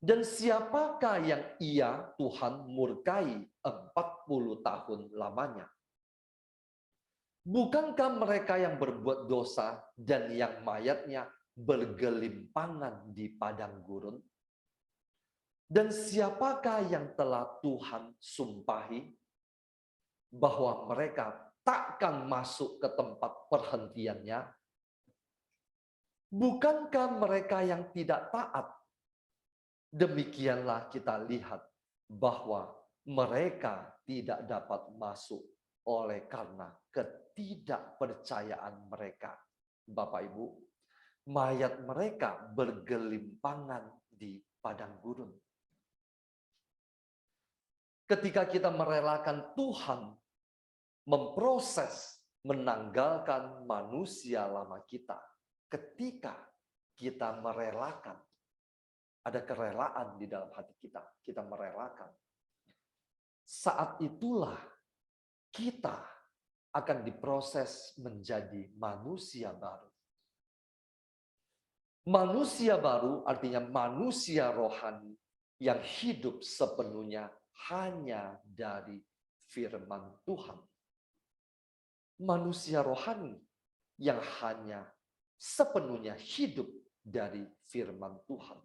Dan siapakah yang ia, Tuhan, murkai 40 tahun lamanya? Bukankah mereka yang berbuat dosa dan yang mayatnya bergelimpangan di padang gurun? Dan siapakah yang telah Tuhan sumpahi bahwa mereka takkan masuk ke tempat perhentiannya? Bukankah mereka yang tidak taat? Demikianlah kita lihat bahwa mereka tidak dapat masuk oleh karena ketidakpercayaan mereka. Bapak Ibu, mayat mereka bergelimpangan di padang gurun. Ketika kita merelakan Tuhan memproses, menanggalkan manusia lama kita, ketika kita merelakan, ada kerelaan di dalam hati kita, kita merelakan. Saat itulah kita akan diproses menjadi manusia baru. Manusia baru artinya manusia rohani yang hidup sepenuhnya hanya dari firman Tuhan. Manusia rohani yang hanya sepenuhnya hidup dari firman Tuhan.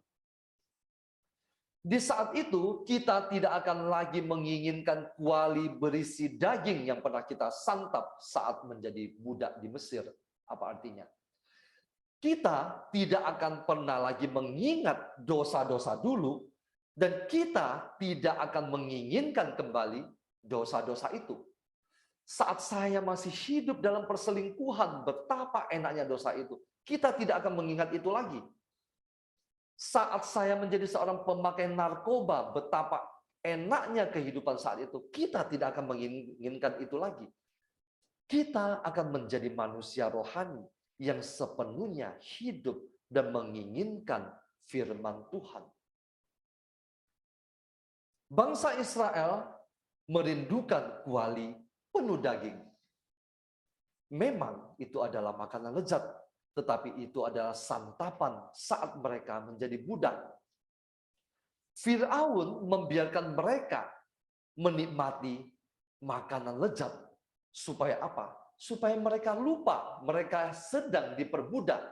Di saat itu kita tidak akan lagi menginginkan kuali berisi daging yang pernah kita santap saat menjadi budak di Mesir. Apa artinya? Kita tidak akan pernah lagi mengingat dosa-dosa dulu, dan kita tidak akan menginginkan kembali dosa-dosa itu. Saat saya masih hidup dalam perselingkuhan, betapa enaknya dosa itu. Kita tidak akan mengingat itu lagi. Saat saya menjadi seorang pemakai narkoba, betapa enaknya kehidupan saat itu. Kita tidak akan menginginkan itu lagi. Kita akan menjadi manusia rohani yang sepenuhnya hidup dan menginginkan firman Tuhan. Bangsa Israel merindukan kuali penuh daging. Memang itu adalah makanan lezat, tetapi itu adalah santapan saat mereka menjadi budak. Firaun membiarkan mereka menikmati makanan lezat. Supaya apa? Supaya mereka lupa mereka sedang diperbudak.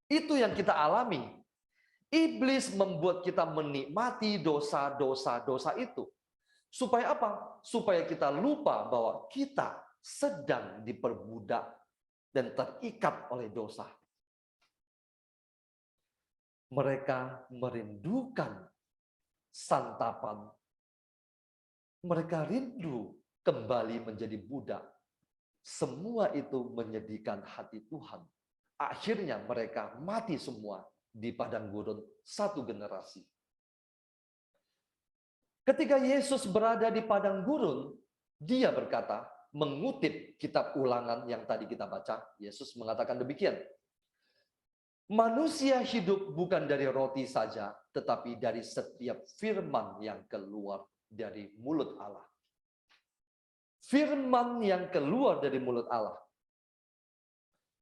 Itu yang kita alami. Iblis membuat kita menikmati dosa itu. Supaya apa? Supaya kita lupa bahwa kita sedang diperbudak dan terikat oleh dosa. Mereka merindukan santapan. Mereka rindu kembali menjadi budak. Semua itu menyedihkan hati Tuhan. Akhirnya mereka mati semua di padang gurun satu generasi. Ketika Yesus berada di padang gurun, dia berkata, mengutip kitab Ulangan yang tadi kita baca, Yesus mengatakan demikian. Manusia hidup bukan dari roti saja, tetapi dari setiap firman yang keluar dari mulut Allah. Firman yang keluar dari mulut Allah.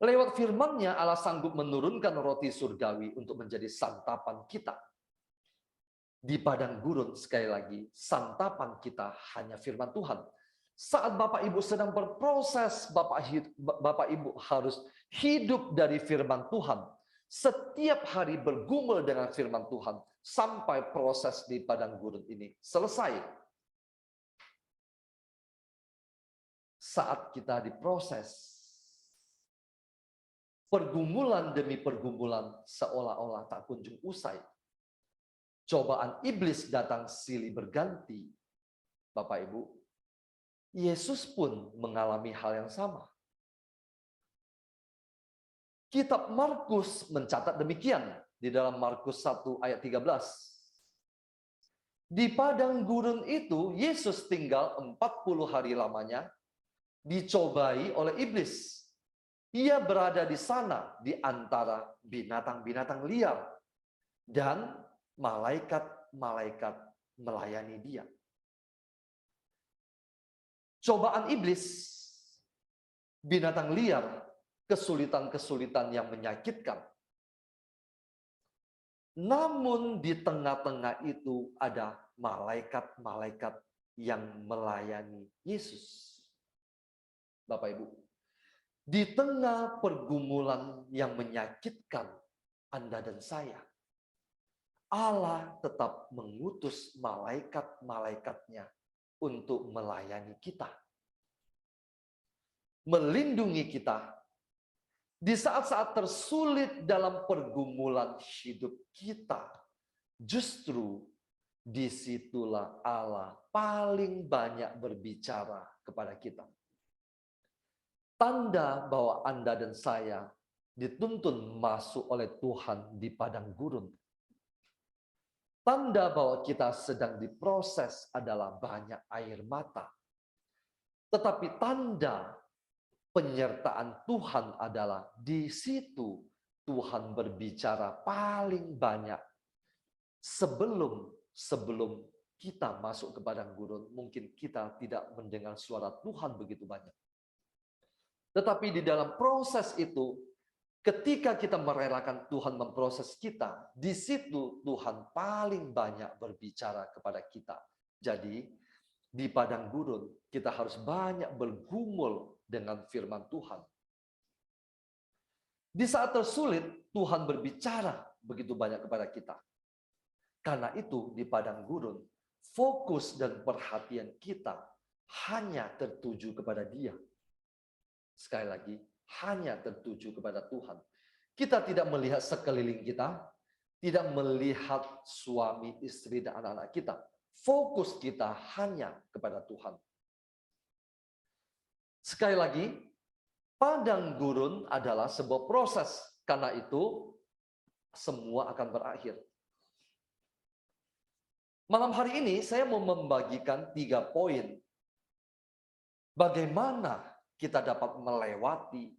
Lewat firman-Nya Allah sanggup menurunkan roti surgawi untuk menjadi santapan kita. Di padang gurun, sekali lagi, santapan kita hanya firman Tuhan. Saat Bapak Ibu sedang berproses, Bapak Ibu harus hidup dari firman Tuhan. Setiap hari bergumul dengan firman Tuhan sampai proses di padang gurun ini selesai. Saat kita diproses, pergumulan demi pergumulan seolah-olah tak kunjung usai. Cobaan iblis datang silih berganti. Bapak Ibu, Yesus pun mengalami hal yang sama. Kitab Markus mencatat demikian di dalam Markus 1 ayat 13. Di padang gurun itu Yesus tinggal 40 hari lamanya, dicobai oleh iblis. Ia berada di sana di antara binatang-binatang liar dan malaikat-malaikat melayani dia. Cobaan iblis, binatang liar, kesulitan-kesulitan yang menyakitkan. Namun di tengah-tengah itu ada malaikat-malaikat yang melayani Yesus. Bapak Ibu, di tengah pergumulan yang menyakitkan Anda dan saya, Allah tetap mengutus malaikat-malaikatnya untuk melayani kita. Melindungi kita. Di saat-saat tersulit dalam pergumulan hidup kita, justru disitulah Allah paling banyak berbicara kepada kita. Tanda bahwa Anda dan saya dituntun masuk oleh Tuhan di padang gurun. Tanda bahwa kita sedang diproses adalah banyak air mata. Tetapi tanda penyertaan Tuhan adalah di situ Tuhan berbicara paling banyak. Sebelum kita masuk ke padang gurun, mungkin kita tidak mendengar suara Tuhan begitu banyak. Tetapi di dalam proses itu, ketika kita merelakan Tuhan memproses kita, di situ Tuhan paling banyak berbicara kepada kita. Jadi, di padang gurun, kita harus banyak bergumul dengan firman Tuhan. Di saat tersulit, Tuhan berbicara begitu banyak kepada kita. Karena itu, di padang gurun, fokus dan perhatian kita hanya tertuju kepada Dia. Sekali lagi, hanya tertuju kepada Tuhan. Kita tidak melihat sekeliling kita, tidak melihat suami, istri, dan anak-anak kita. Fokus kita hanya kepada Tuhan. Sekali lagi, padang gurun adalah sebuah proses. Karena itu, semua akan berakhir. Malam hari ini, saya mau membagikan 3 poin. Bagaimana kita dapat melewati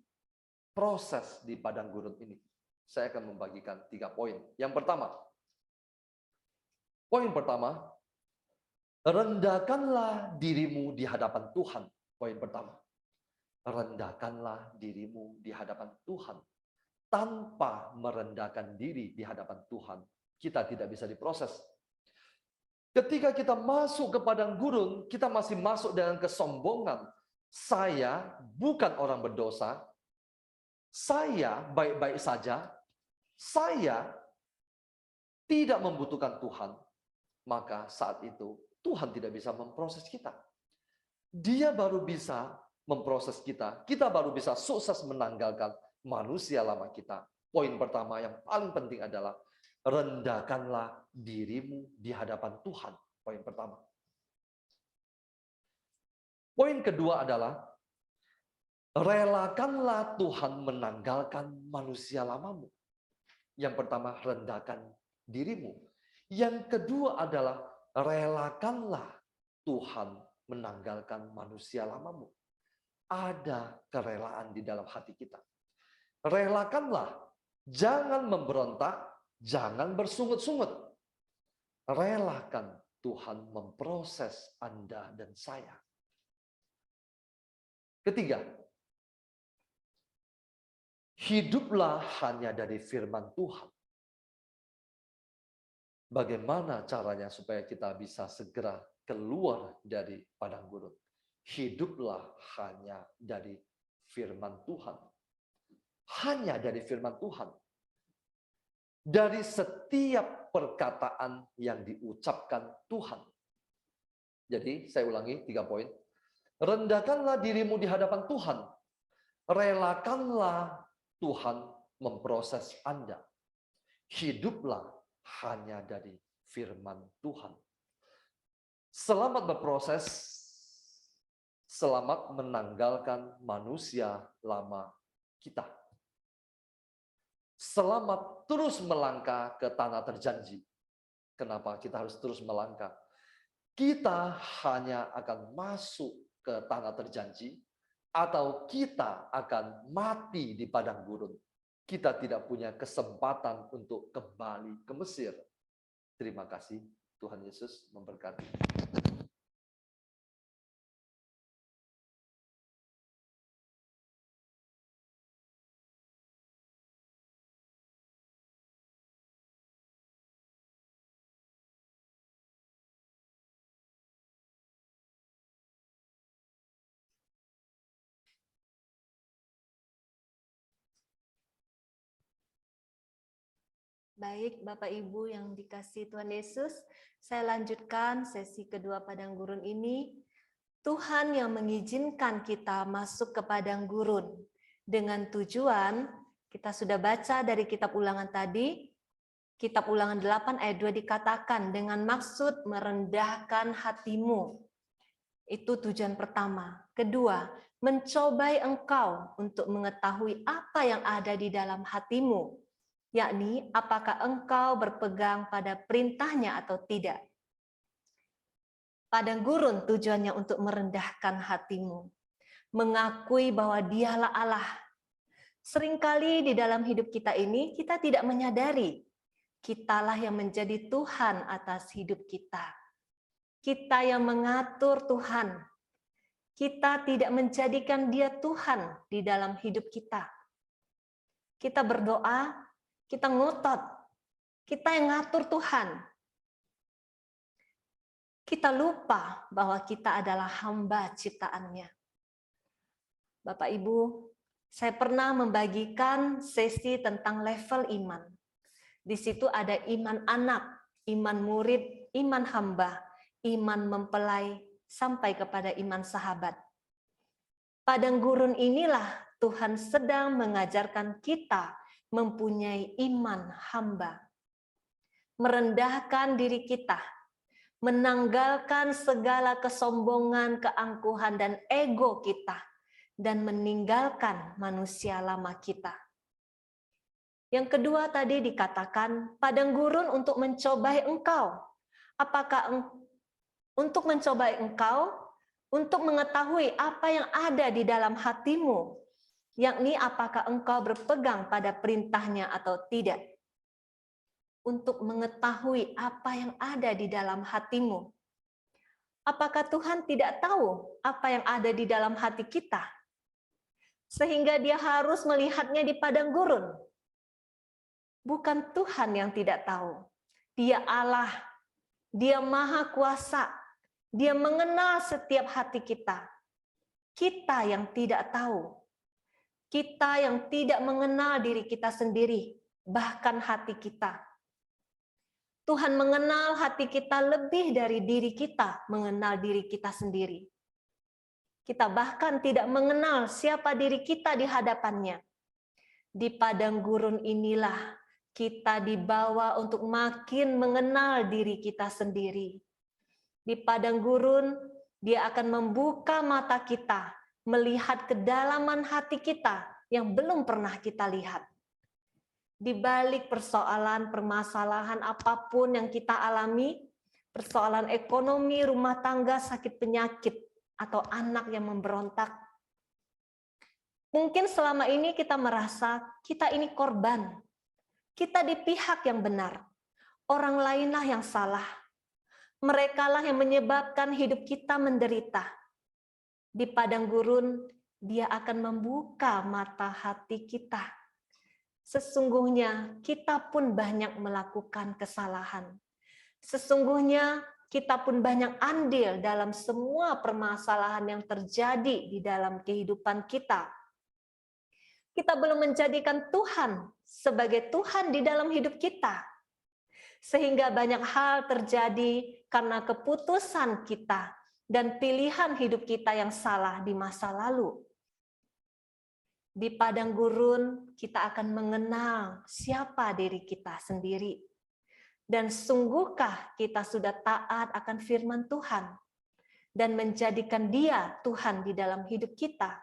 proses di padang gurun ini. Saya akan membagikan 3 poin. Yang pertama, poin pertama, rendahkanlah dirimu di hadapan Tuhan. Poin pertama, rendahkanlah dirimu di hadapan Tuhan. Tanpa merendahkan diri di hadapan Tuhan, kita tidak bisa diproses. Ketika kita masuk ke padang gurun, kita masih masuk dengan kesombongan. Saya bukan orang berdosa, saya baik-baik saja, saya tidak membutuhkan Tuhan. Maka saat itu Tuhan tidak bisa memproses kita. Dia baru bisa memproses kita. Kita baru bisa sukses menanggalkan manusia lama kita. Poin pertama yang paling penting adalah rendahkanlah dirimu di hadapan Tuhan. Poin pertama. Poin kedua adalah relakanlah Tuhan menanggalkan manusia lamamu. Yang pertama, rendahkan dirimu. Yang kedua adalah relakanlah Tuhan menanggalkan manusia lamamu. Ada kerelaan di dalam hati kita. Relakanlah, jangan memberontak, jangan bersungut-sungut. Relakan Tuhan memproses Anda dan saya. Ketiga, hiduplah hanya dari firman Tuhan. Bagaimana caranya supaya kita bisa segera keluar dari padang gurun? Hiduplah hanya dari firman Tuhan. Hanya dari firman Tuhan. Dari setiap perkataan yang diucapkan Tuhan. Jadi saya ulangi 3 poin. Rendahkanlah dirimu di hadapan Tuhan. Relakanlah Tuhan memproses Anda. Hiduplah hanya dari firman Tuhan. Selamat berproses. Selamat menanggalkan manusia lama kita. Selamat terus melangkah ke tanah terjanji. Kenapa kita harus terus melangkah? Kita hanya akan masuk ke tanah terjanji atau kita akan mati di padang gurun. Kita tidak punya kesempatan untuk kembali ke Mesir. Terima kasih. Tuhan Yesus memberkati. Baik, Bapak Ibu yang dikasihi Tuhan Yesus, saya lanjutkan sesi kedua padang gurun ini. Tuhan yang mengizinkan kita masuk ke padang gurun dengan tujuan, kita sudah baca dari kitab Ulangan tadi, kitab Ulangan 8 ayat 2 dikatakan dengan maksud merendahkan hatimu. Itu tujuan pertama. Kedua, mencobai engkau untuk mengetahui apa yang ada di dalam hatimu, yakni apakah engkau berpegang pada perintahnya atau tidak. Padang gurun tujuannya untuk merendahkan hatimu, mengakui bahwa Dialah Allah. Seringkali di dalam hidup kita ini kita tidak menyadari kitalah yang menjadi Tuhan atas hidup kita. Kita yang mengatur Tuhan. Kita tidak menjadikan Dia Tuhan di dalam hidup kita. Kita berdoa, kita ngotot, kita yang ngatur Tuhan. Kita lupa bahwa kita adalah hamba ciptaannya. Bapak Ibu, saya pernah membagikan sesi tentang level iman. Di situ ada iman anak, iman murid, iman hamba, iman mempelai, sampai kepada iman sahabat. Padang gurun inilah Tuhan sedang mengajarkan kita mempunyai iman hamba. Merendahkan diri kita, menanggalkan segala kesombongan, keangkuhan, dan ego kita, dan meninggalkan manusia lama kita. Yang kedua tadi dikatakan, padang gurun untuk mencobai engkau. Apakah untuk mencobai engkau, untuk mengetahui apa yang ada di dalam hatimu, yakni apakah engkau berpegang pada perintahnya atau tidak, untuk mengetahui apa yang ada di dalam hatimu. Apakah Tuhan tidak tahu apa yang ada di dalam hati kita? Sehingga dia harus melihatnya di padang gurun. Bukan Tuhan yang tidak tahu. Dia Allah. Dia Maha Kuasa. Dia mengenal setiap hati kita. Kita yang tidak tahu. Kita yang tidak mengenal diri kita sendiri, bahkan hati kita. Tuhan mengenal hati kita lebih dari diri kita mengenal diri kita sendiri. Kita bahkan tidak mengenal siapa diri kita di hadapannya. Di padang gurun inilah kita dibawa untuk makin mengenal diri kita sendiri. Di padang gurun, dia akan membuka mata kita, melihat kedalaman hati kita yang belum pernah kita lihat. Di balik persoalan, permasalahan apapun yang kita alami, persoalan ekonomi, rumah tangga, sakit penyakit, atau anak yang memberontak. Mungkin selama ini kita merasa kita ini korban. Kita di pihak yang benar. Orang lainlah yang salah. Merekalah yang menyebabkan hidup kita menderita. Di padang gurun, dia akan membuka mata hati kita. Sesungguhnya kita pun banyak melakukan kesalahan. Sesungguhnya kita pun banyak andil dalam semua permasalahan yang terjadi di dalam kehidupan kita. Kita belum menjadikan Tuhan sebagai Tuhan di dalam hidup kita. Sehingga banyak hal terjadi karena keputusan kita dan pilihan hidup kita yang salah di masa lalu. Di padang gurun, kita akan mengenal siapa diri kita sendiri. Dan sungguhkah kita sudah taat akan firman Tuhan dan menjadikan Dia Tuhan di dalam hidup kita?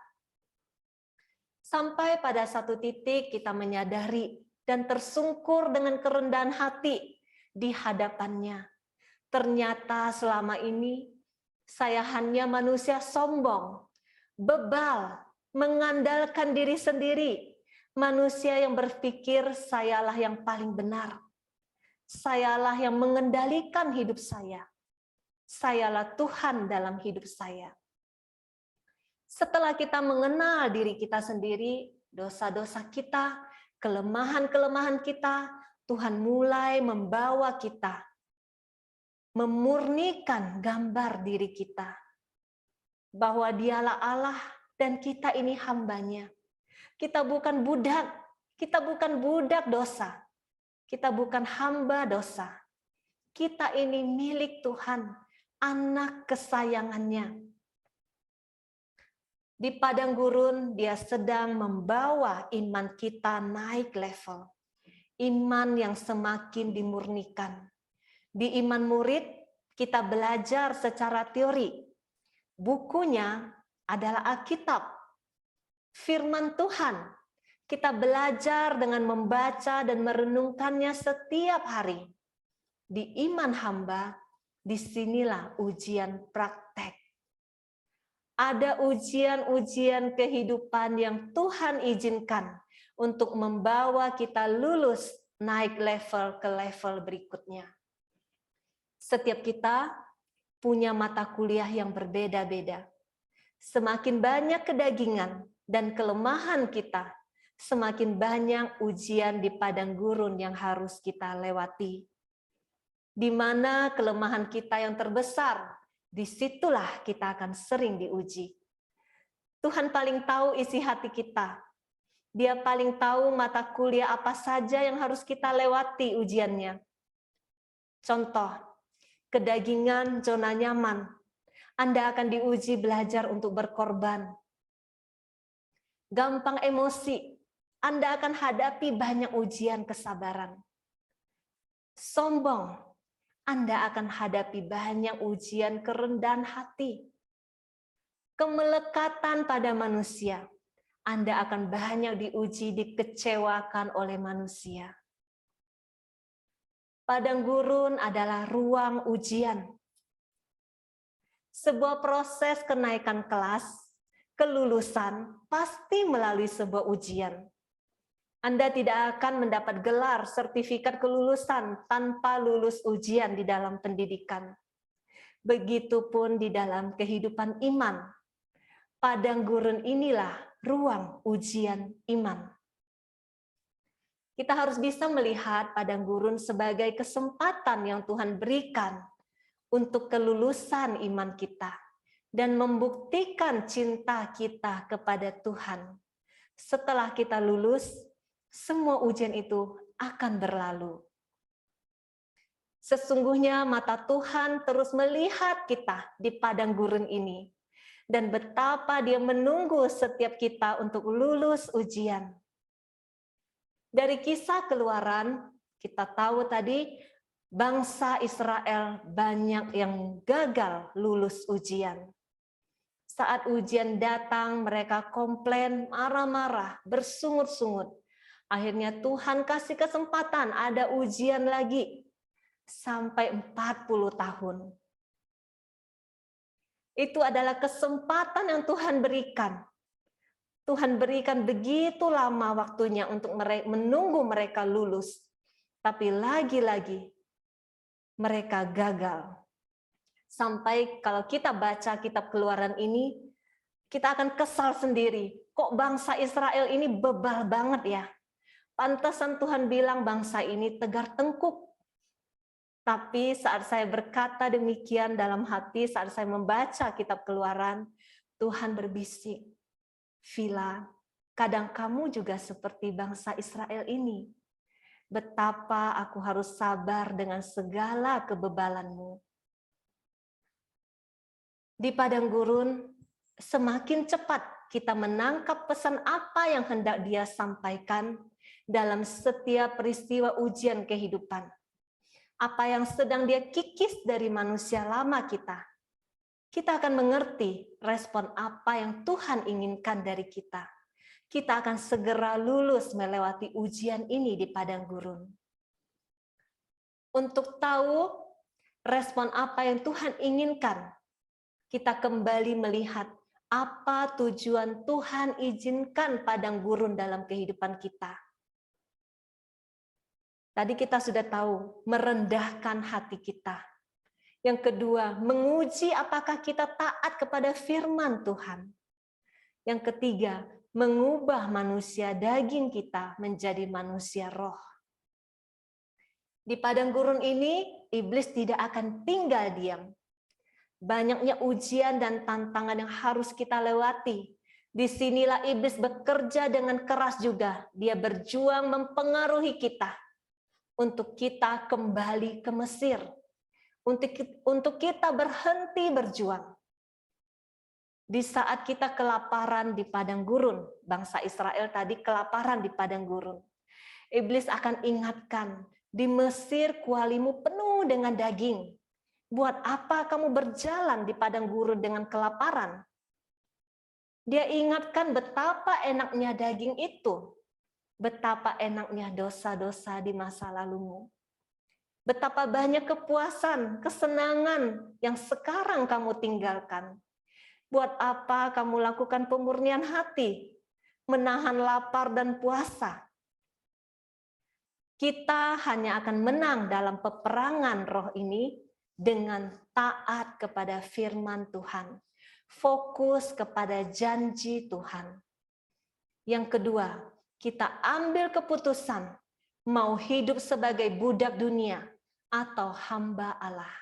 Sampai pada satu titik kita menyadari dan tersungkur dengan kerendahan hati di hadapannya. Ternyata selama ini saya hanya manusia sombong, bebal, mengandalkan diri sendiri, manusia yang berpikir sayalah yang paling benar. Sayalah yang mengendalikan hidup saya. Sayalah Tuhan dalam hidup saya. Setelah kita mengenal diri kita sendiri, dosa-dosa kita, kelemahan-kelemahan kita, Tuhan mulai membawa kita, memurnikan gambar diri kita. Bahwa Dialah Allah dan kita ini hambanya. Kita bukan budak dosa. Kita bukan hamba dosa. Kita ini milik Tuhan, anak kesayangannya. Di padang gurun, Dia sedang membawa iman kita naik level. Iman yang semakin dimurnikan. Di iman murid, kita belajar secara teori. Bukunya adalah Alkitab. Firman Tuhan. Kita belajar dengan membaca dan merenungkannya setiap hari. Di iman hamba, disinilah ujian praktek. Ada ujian-ujian kehidupan yang Tuhan izinkan untuk membawa kita lulus naik level ke level berikutnya. Setiap kita punya mata kuliah yang berbeda-beda. Semakin banyak kedagingan dan kelemahan kita, semakin banyak ujian di padang gurun yang harus kita lewati. Di mana kelemahan kita yang terbesar, disitulah kita akan sering diuji. Tuhan paling tahu isi hati kita. Dia paling tahu mata kuliah apa saja yang harus kita lewati ujiannya. Contoh, kedagingan zona nyaman. Anda akan diuji belajar untuk berkorban. Gampang emosi. Anda akan hadapi banyak ujian kesabaran. Sombong. Anda akan hadapi banyak ujian kerendahan hati. Kemelekatan pada manusia. Anda akan banyak diuji, dikecewakan oleh manusia. Padang gurun adalah ruang ujian. Sebuah proses kenaikan kelas kelulusan pasti melalui sebuah ujian. Anda tidak akan mendapat gelar sertifikat kelulusan tanpa lulus ujian di dalam pendidikan. Begitupun di dalam kehidupan iman. Padang gurun inilah ruang ujian iman. Kita harus bisa melihat padang gurun sebagai kesempatan yang Tuhan berikan untuk kelulusan iman kita dan membuktikan cinta kita kepada Tuhan. Setelah kita lulus, semua ujian itu akan berlalu. Sesungguhnya mata Tuhan terus melihat kita di padang gurun ini, dan betapa Dia menunggu setiap kita untuk lulus ujian. Dari kisah Keluaran, kita tahu tadi bangsa Israel banyak yang gagal lulus ujian. Saat ujian datang, mereka komplain, marah-marah, bersungut-sungut. Akhirnya Tuhan kasih kesempatan, ada ujian lagi sampai 40 tahun. Itu adalah kesempatan yang Tuhan berikan. Tuhan berikan begitu lama waktunya untuk menunggu mereka lulus. Tapi lagi-lagi mereka gagal. Sampai kalau kita baca kitab Keluaran ini, kita akan kesal sendiri. Kok bangsa Israel ini bebal banget ya? Pantesan Tuhan bilang bangsa ini tegar tengkuk. Tapi saat saya berkata demikian dalam hati, saat saya membaca kitab Keluaran, Tuhan berbisik, Vila, kadang kamu juga seperti bangsa Israel ini. Betapa aku harus sabar dengan segala kebebalanmu. Di padang gurun, semakin cepat kita menangkap pesan apa yang hendak Dia sampaikan dalam setiap peristiwa ujian kehidupan. Apa yang sedang Dia kikis dari manusia lama kita. Kita akan mengerti respon apa yang Tuhan inginkan dari kita. Kita akan segera lulus melewati ujian ini di padang gurun. Untuk tahu respon apa yang Tuhan inginkan, kita kembali melihat apa tujuan Tuhan izinkan padang gurun dalam kehidupan kita. Tadi kita sudah tahu, merendahkan hati kita. Yang kedua, menguji apakah kita taat kepada firman Tuhan. Yang ketiga, mengubah manusia daging kita menjadi manusia roh. Di padang gurun ini, iblis tidak akan tinggal diam. Banyaknya ujian dan tantangan yang harus kita lewati. Disinilah iblis bekerja dengan keras juga. Dia berjuang mempengaruhi kita. Untuk kita kembali ke Mesir. Untuk kita berhenti berjuang. Di saat kita kelaparan di padang gurun, bangsa Israel tadi kelaparan di padang gurun. Iblis akan ingatkan, di Mesir kualimu penuh dengan daging. Buat apa kamu berjalan di padang gurun dengan kelaparan? Dia ingatkan betapa enaknya daging itu. Betapa enaknya dosa-dosa di masa lalumu. Betapa banyak kepuasan, kesenangan yang sekarang kamu tinggalkan. Buat apa kamu lakukan pemurnian hati, menahan lapar dan puasa? Kita hanya akan menang dalam peperangan roh ini dengan taat kepada firman Tuhan. Fokus kepada janji Tuhan. Yang kedua, kita ambil keputusan mau hidup sebagai budak dunia atau hamba Allah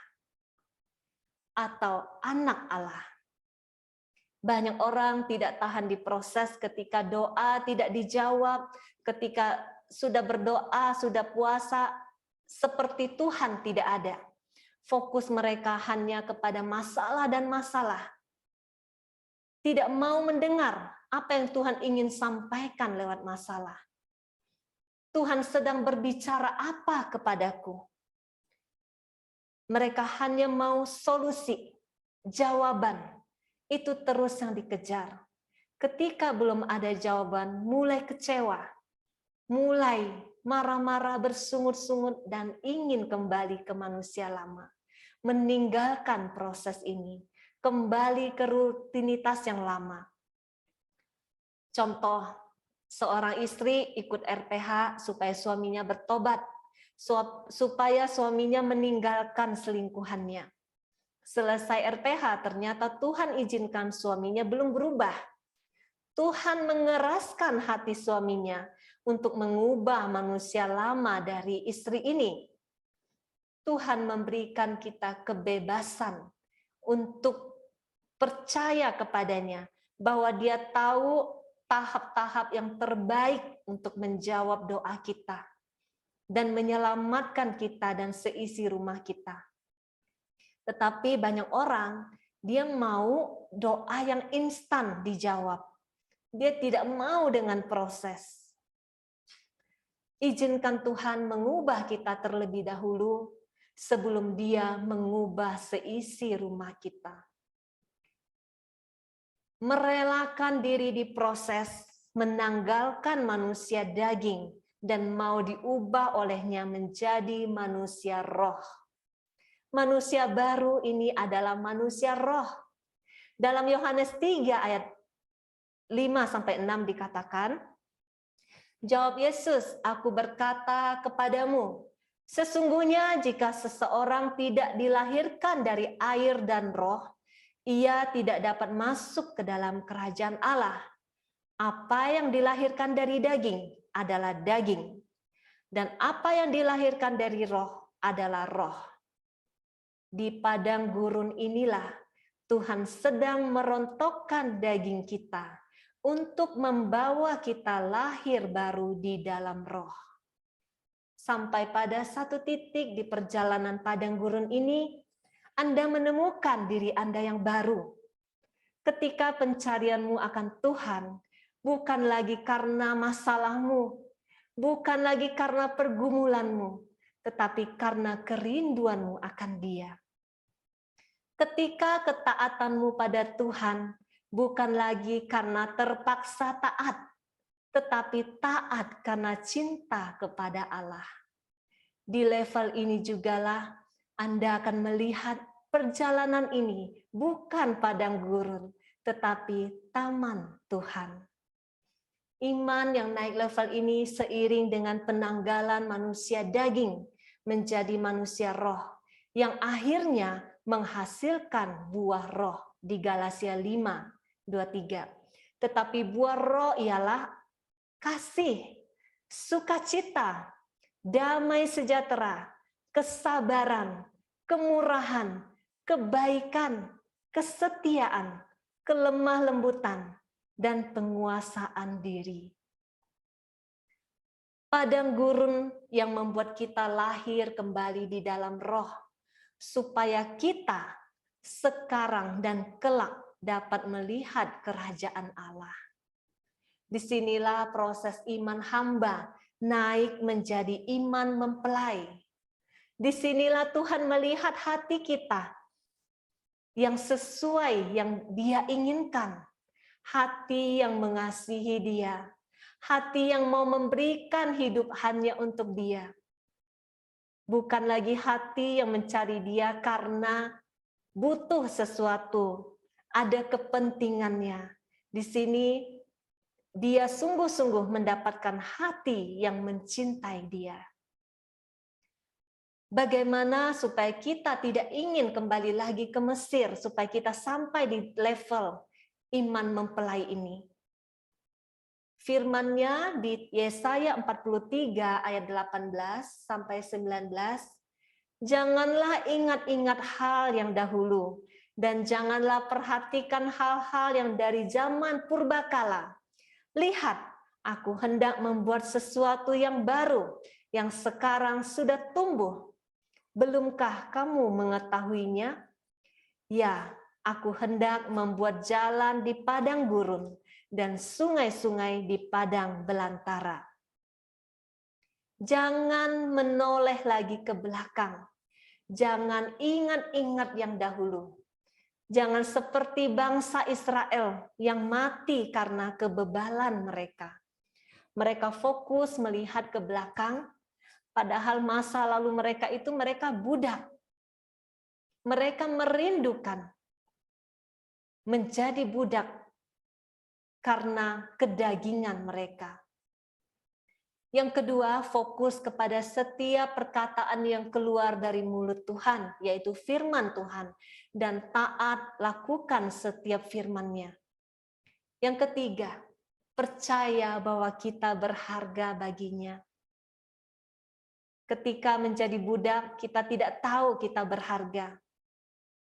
atau anak Allah. Banyak orang tidak tahan diproses ketika doa tidak dijawab, ketika sudah berdoa, sudah puasa, seperti Tuhan tidak ada. Fokus mereka hanya kepada masalah dan masalah. Tidak mau mendengar apa yang Tuhan ingin sampaikan lewat masalah. Tuhan sedang berbicara apa kepadaku? Mereka hanya mau solusi, jawaban. Itu terus yang dikejar. Ketika belum ada jawaban, mulai kecewa. Mulai marah-marah, bersungut-sungut, dan ingin kembali ke manusia lama. Meninggalkan proses ini. Kembali ke rutinitas yang lama. Contoh, seorang istri ikut RPH supaya suaminya bertobat, supaya suaminya meninggalkan selingkuhannya. Selesai RPH, ternyata Tuhan izinkan suaminya belum berubah. Tuhan mengeraskan hati suaminya untuk mengubah manusia lama dari istri ini. Tuhan memberikan kita kebebasan untuk percaya kepadanya, bahwa Dia tahu tahap-tahap yang terbaik untuk menjawab doa kita dan menyelamatkan kita dan seisi rumah kita. Tetapi banyak orang, dia mau doa yang instan dijawab. Dia tidak mau dengan proses. Izinkan Tuhan mengubah kita terlebih dahulu sebelum Dia mengubah seisi rumah kita. Merelakan diri di proses, menanggalkan manusia daging, dan mau diubah olehnya menjadi manusia roh. Manusia baru ini adalah manusia roh. Dalam Yohanes 3 ayat 5-6 dikatakan, jawab Yesus, aku berkata kepadamu, sesungguhnya jika seseorang tidak dilahirkan dari air dan roh, ia tidak dapat masuk ke dalam kerajaan Allah. Apa yang dilahirkan dari daging adalah daging, dan apa yang dilahirkan dari roh adalah roh. Di padang gurun inilah Tuhan sedang merontokkan daging kita untuk membawa kita lahir baru di dalam roh. Sampai pada satu titik di perjalanan padang gurun ini, Anda menemukan diri Anda yang baru. Ketika pencarianmu akan Tuhan, bukan lagi karena masalahmu, bukan lagi karena pergumulanmu, tetapi karena kerinduanmu akan Dia. Ketika ketaatanmu pada Tuhan bukan lagi karena terpaksa taat, tetapi taat karena cinta kepada Allah. Di level ini jugalah Anda akan melihat perjalanan ini bukan padang gurun, tetapi taman Tuhan. Iman yang naik level ini seiring dengan penanggalan manusia daging menjadi manusia roh, yang akhirnya menghasilkan buah roh di Galatia 5:23. Tetapi buah roh ialah kasih, sukacita, damai sejahtera, kesabaran, kemurahan, kebaikan, kesetiaan, kelemah lembutan, dan penguasaan diri. Padang gurun yang membuat kita lahir kembali di dalam roh, supaya kita sekarang dan kelak dapat melihat kerajaan Allah. Disinilah proses iman hamba naik menjadi iman mempelai. Disinilah Tuhan melihat hati kita yang sesuai yang Dia inginkan. Hati yang mengasihi Dia. Hati yang mau memberikan hidup hanya untuk Dia. Bukan lagi hati yang mencari Dia karena butuh sesuatu, ada kepentingannya. Di sini Dia sungguh-sungguh mendapatkan hati yang mencintai Dia. Bagaimana supaya kita tidak ingin kembali lagi ke Mesir, supaya kita sampai di level iman mempelai ini? Firman-Nya di Yesaya 43 ayat 18-19, janganlah ingat-ingat hal yang dahulu, dan janganlah perhatikan hal-hal yang dari zaman purbakala. Lihat, aku hendak membuat sesuatu yang baru, yang sekarang sudah tumbuh. Belumkah kamu mengetahuinya? Ya, aku hendak membuat jalan di padang gurun dan sungai-sungai di padang belantara. Jangan menoleh lagi ke belakang. Jangan ingat-ingat yang dahulu. Jangan seperti bangsa Israel yang mati karena kebebalan mereka. Mereka fokus melihat ke belakang, padahal masa lalu mereka itu mereka budak. Mereka merindukan menjadi budak karena kedagingan mereka. Yang kedua, fokus kepada setiap perkataan yang keluar dari mulut Tuhan, yaitu firman Tuhan, dan taat lakukan setiap firman-Nya. Yang ketiga, percaya bahwa kita berharga baginya. Ketika menjadi budak, kita tidak tahu kita berharga.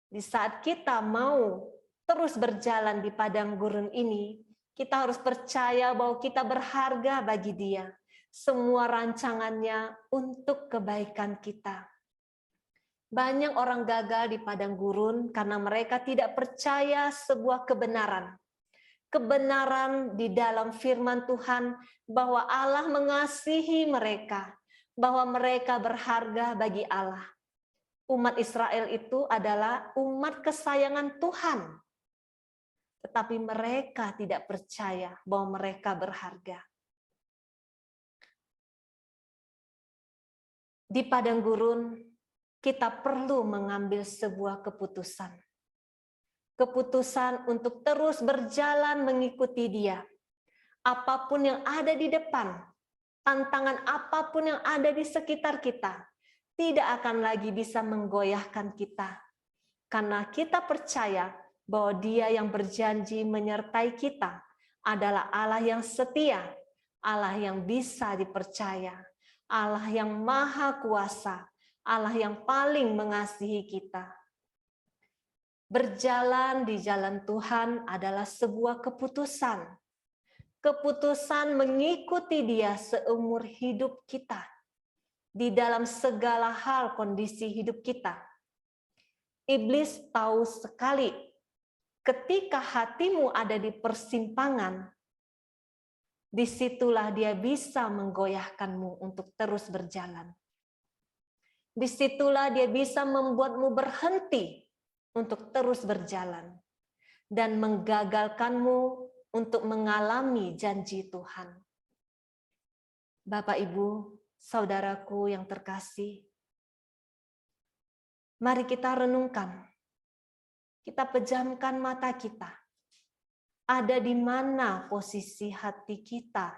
Di saat kita mau terus berjalan di padang gurun ini, kita harus percaya bahwa kita berharga bagi Dia. Semua rancangannya untuk kebaikan kita. Banyak orang gagal di padang gurun karena mereka tidak percaya sebuah kebenaran. Kebenaran di dalam firman Tuhan bahwa Allah mengasihi mereka, bahwa mereka berharga bagi Allah. Umat Israel itu adalah umat kesayangan Tuhan. Tetapi mereka tidak percaya bahwa mereka berharga. Di padang gurun, kita perlu mengambil sebuah keputusan. Keputusan untuk terus berjalan mengikuti Dia. Apapun yang ada di depan, tantangan apapun yang ada di sekitar kita, tidak akan lagi bisa menggoyahkan kita. Karena kita percaya bahwa Dia yang berjanji menyertai kita adalah Allah yang setia, Allah yang bisa dipercaya, Allah yang maha kuasa, Allah yang paling mengasihi kita. Berjalan di jalan Tuhan adalah sebuah keputusan. Keputusan mengikuti Dia seumur hidup kita. Di dalam segala hal kondisi hidup kita. Iblis tahu sekali ketika hatimu ada di persimpangan, disitulah dia bisa menggoyahkanmu untuk terus berjalan. Disitulah dia bisa membuatmu berhenti untuk terus berjalan dan menggagalkanmu untuk mengalami janji Tuhan. Bapak, Ibu, saudaraku yang terkasih, mari kita renungkan, kita pejamkan mata kita. Ada di mana posisi hati kita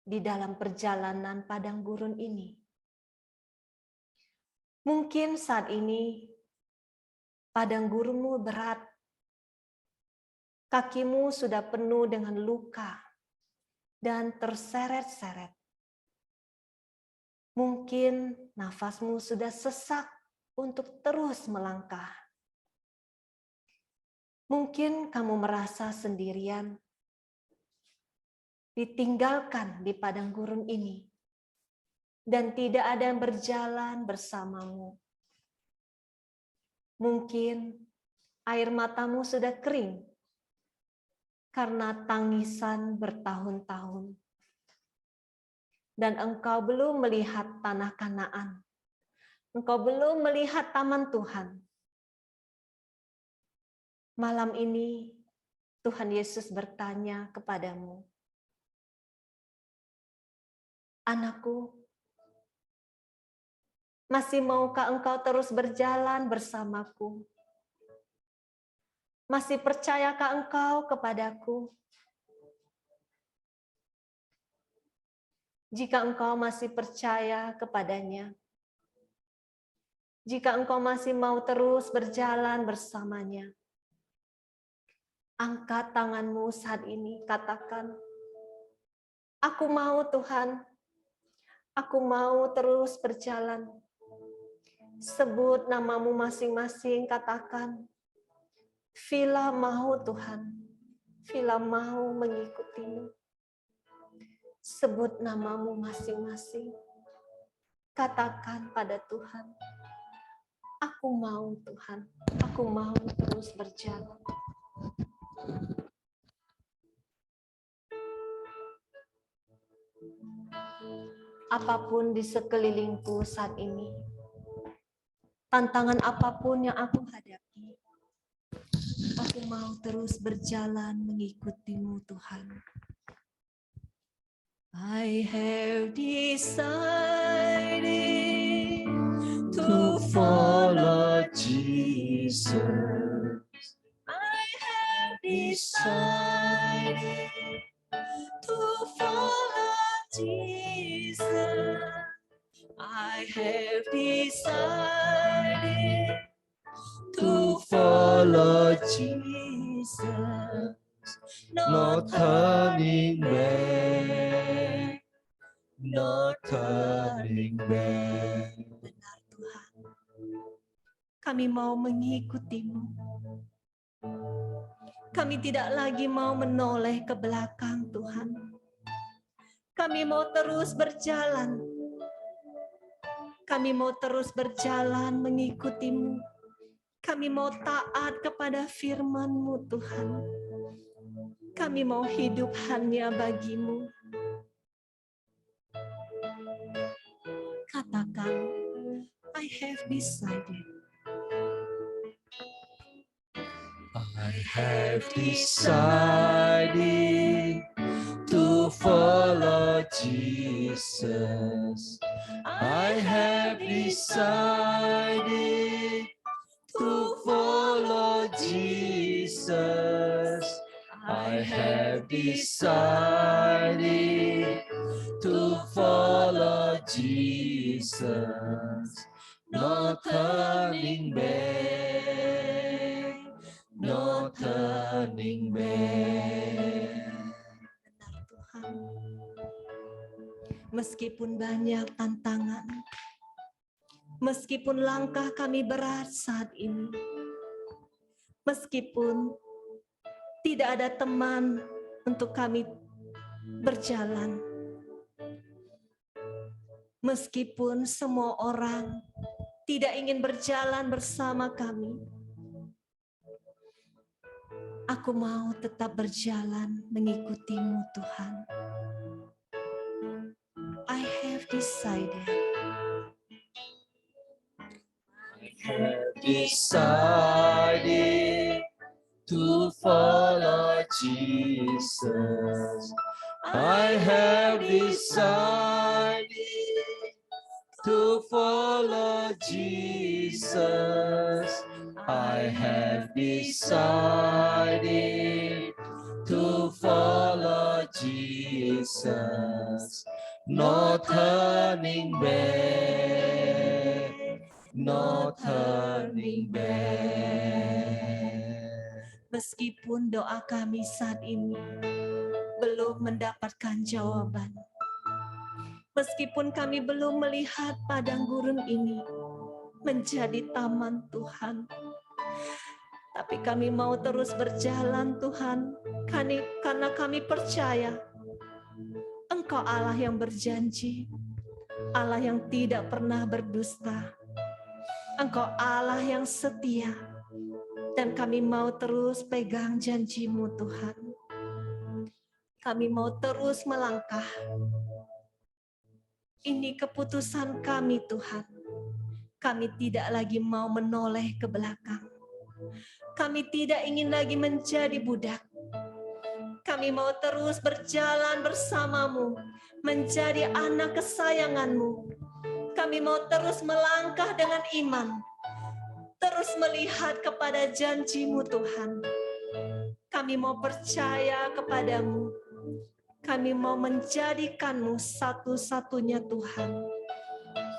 di dalam perjalanan padang gurun ini? Mungkin saat ini padang gurunmu berat. Kakimu sudah penuh dengan luka dan terseret-seret. Mungkin nafasmu sudah sesak untuk terus melangkah. Mungkin kamu merasa sendirian, ditinggalkan di padang gurun ini, dan tidak ada yang berjalan bersamamu. Mungkin air matamu sudah kering karena tangisan bertahun-tahun, dan engkau belum melihat tanah Kanaan. Engkau belum melihat taman Tuhan. Malam ini Tuhan Yesus bertanya kepadamu, anakku, masih maukah engkau terus berjalan bersamaku? Masih percayakah engkau kepadaku? Jika engkau masih percaya kepadanya, jika engkau masih mau terus berjalan bersamanya, angkat tanganmu saat ini, katakan, aku mau Tuhan, aku mau terus berjalan. Sebut namamu masing-masing, katakan, Vila mau Tuhan, Vila mau mengikutimu. Sebut namamu masing-masing, katakan pada Tuhan, aku mau Tuhan, aku mau terus berjalan. Apapun di sekelilingku saat ini, tantangan apapun yang aku hadapi, aku mau terus berjalan mengikutimu Tuhan. I have decided to follow Jesus. I have decided to follow Jesus. I have decided to follow Jesus. No turning back. No turning back. Benar Tuhan. Kami mau mengikutimu. Kami tidak lagi mau menoleh ke belakang Tuhan. Kami mau terus berjalan. Kami mau terus berjalan mengikutimu. Kami mau taat kepada firman-Mu Tuhan. Kami mau hidup hanya bagimu. Katakan, I have decided. I have decided to follow Jesus. I have decided to follow Jesus. I have decided to follow Jesus. No turning back. No turning back. Benar Tuhan. Meskipun banyak tantangan, meskipun langkah kami berat saat ini, meskipun tidak ada teman untuk kami berjalan, meskipun semua orang tidak ingin berjalan bersama kami, aku mau tetap berjalan mengikutimu Tuhan. I have decided. Have decided to follow Jesus. I have decided to follow Jesus. I have decided to follow Jesus. No turning back. No turning back. Meskipun doa kami saat ini belum mendapatkan jawaban, meskipun kami belum melihat padang gurun ini menjadi taman Tuhan, tapi kami mau terus berjalan Tuhan, karena kami percaya Engkau Allah yang berjanji, Allah yang tidak pernah berdusta. Engkau Allah yang setia, dan kami mau terus pegang janji-Mu Tuhan. Kami mau terus melangkah. Ini keputusan kami Tuhan. Kami tidak lagi mau menoleh ke belakang. Kami tidak ingin lagi menjadi budak. Kami mau terus berjalan bersama-Mu, menjadi anak kesayangan-Mu. Kami mau terus melangkah dengan iman, terus melihat kepada janji-Mu Tuhan. Kami mau percaya kepadamu. Kami mau menjadikan-Mu satu-satunya Tuhan.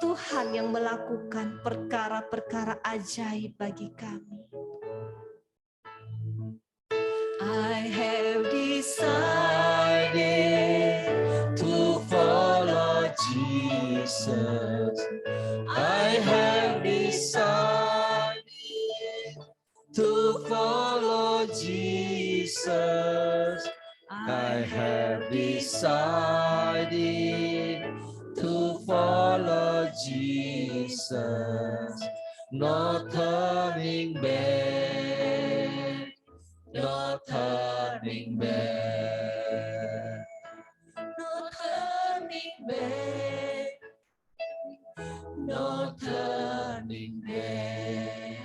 Tuhan yang melakukan perkara-perkara ajaib bagi kami. I have decided to follow Jesus. I have decided to follow Jesus. I have decided to follow Jesus. No turning back. No turning back. No turning back. No turning back.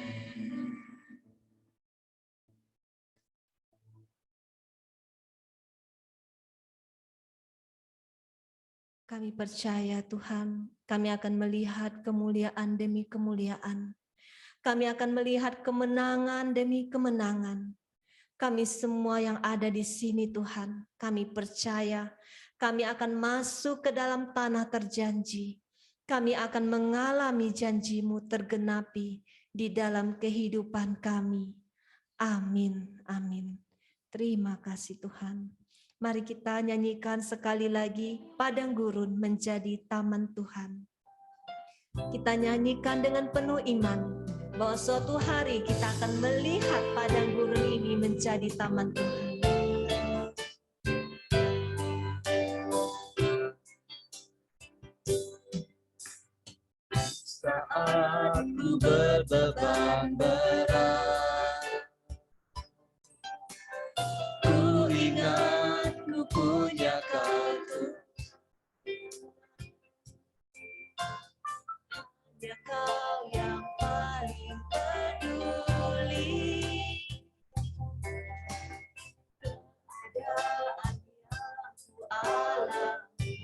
Kami percaya Tuhan, kami akan melihat kemuliaan demi kemuliaan. Kami akan melihat kemenangan demi kemenangan. Kami semua yang ada di sini Tuhan, kami percaya kami akan masuk ke dalam tanah terjanji. Kami akan mengalami janji-Mu tergenapi di dalam kehidupan kami. Amin, amin. Terima kasih Tuhan. Mari kita nyanyikan sekali lagi Padang Gurun menjadi taman Tuhan. Kita nyanyikan dengan penuh iman bahwa suatu hari kita akan melihat padang gurun ini menjadi taman Tuhan. Saat ku berbeban berat, ku ingat ku punya Kau Tuhan. Hanya Kau yang paling peduli. Keadaan yang ku alami.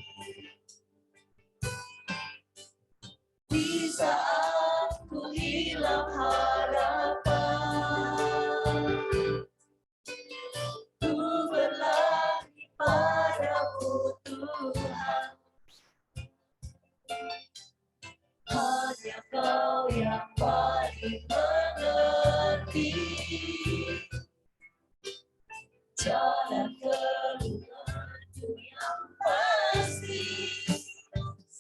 Di saat ku hilang harapan, ku berlari padamu Tuhan. Hanya Kau yang paling mengerti jalan keluarku yang pasti.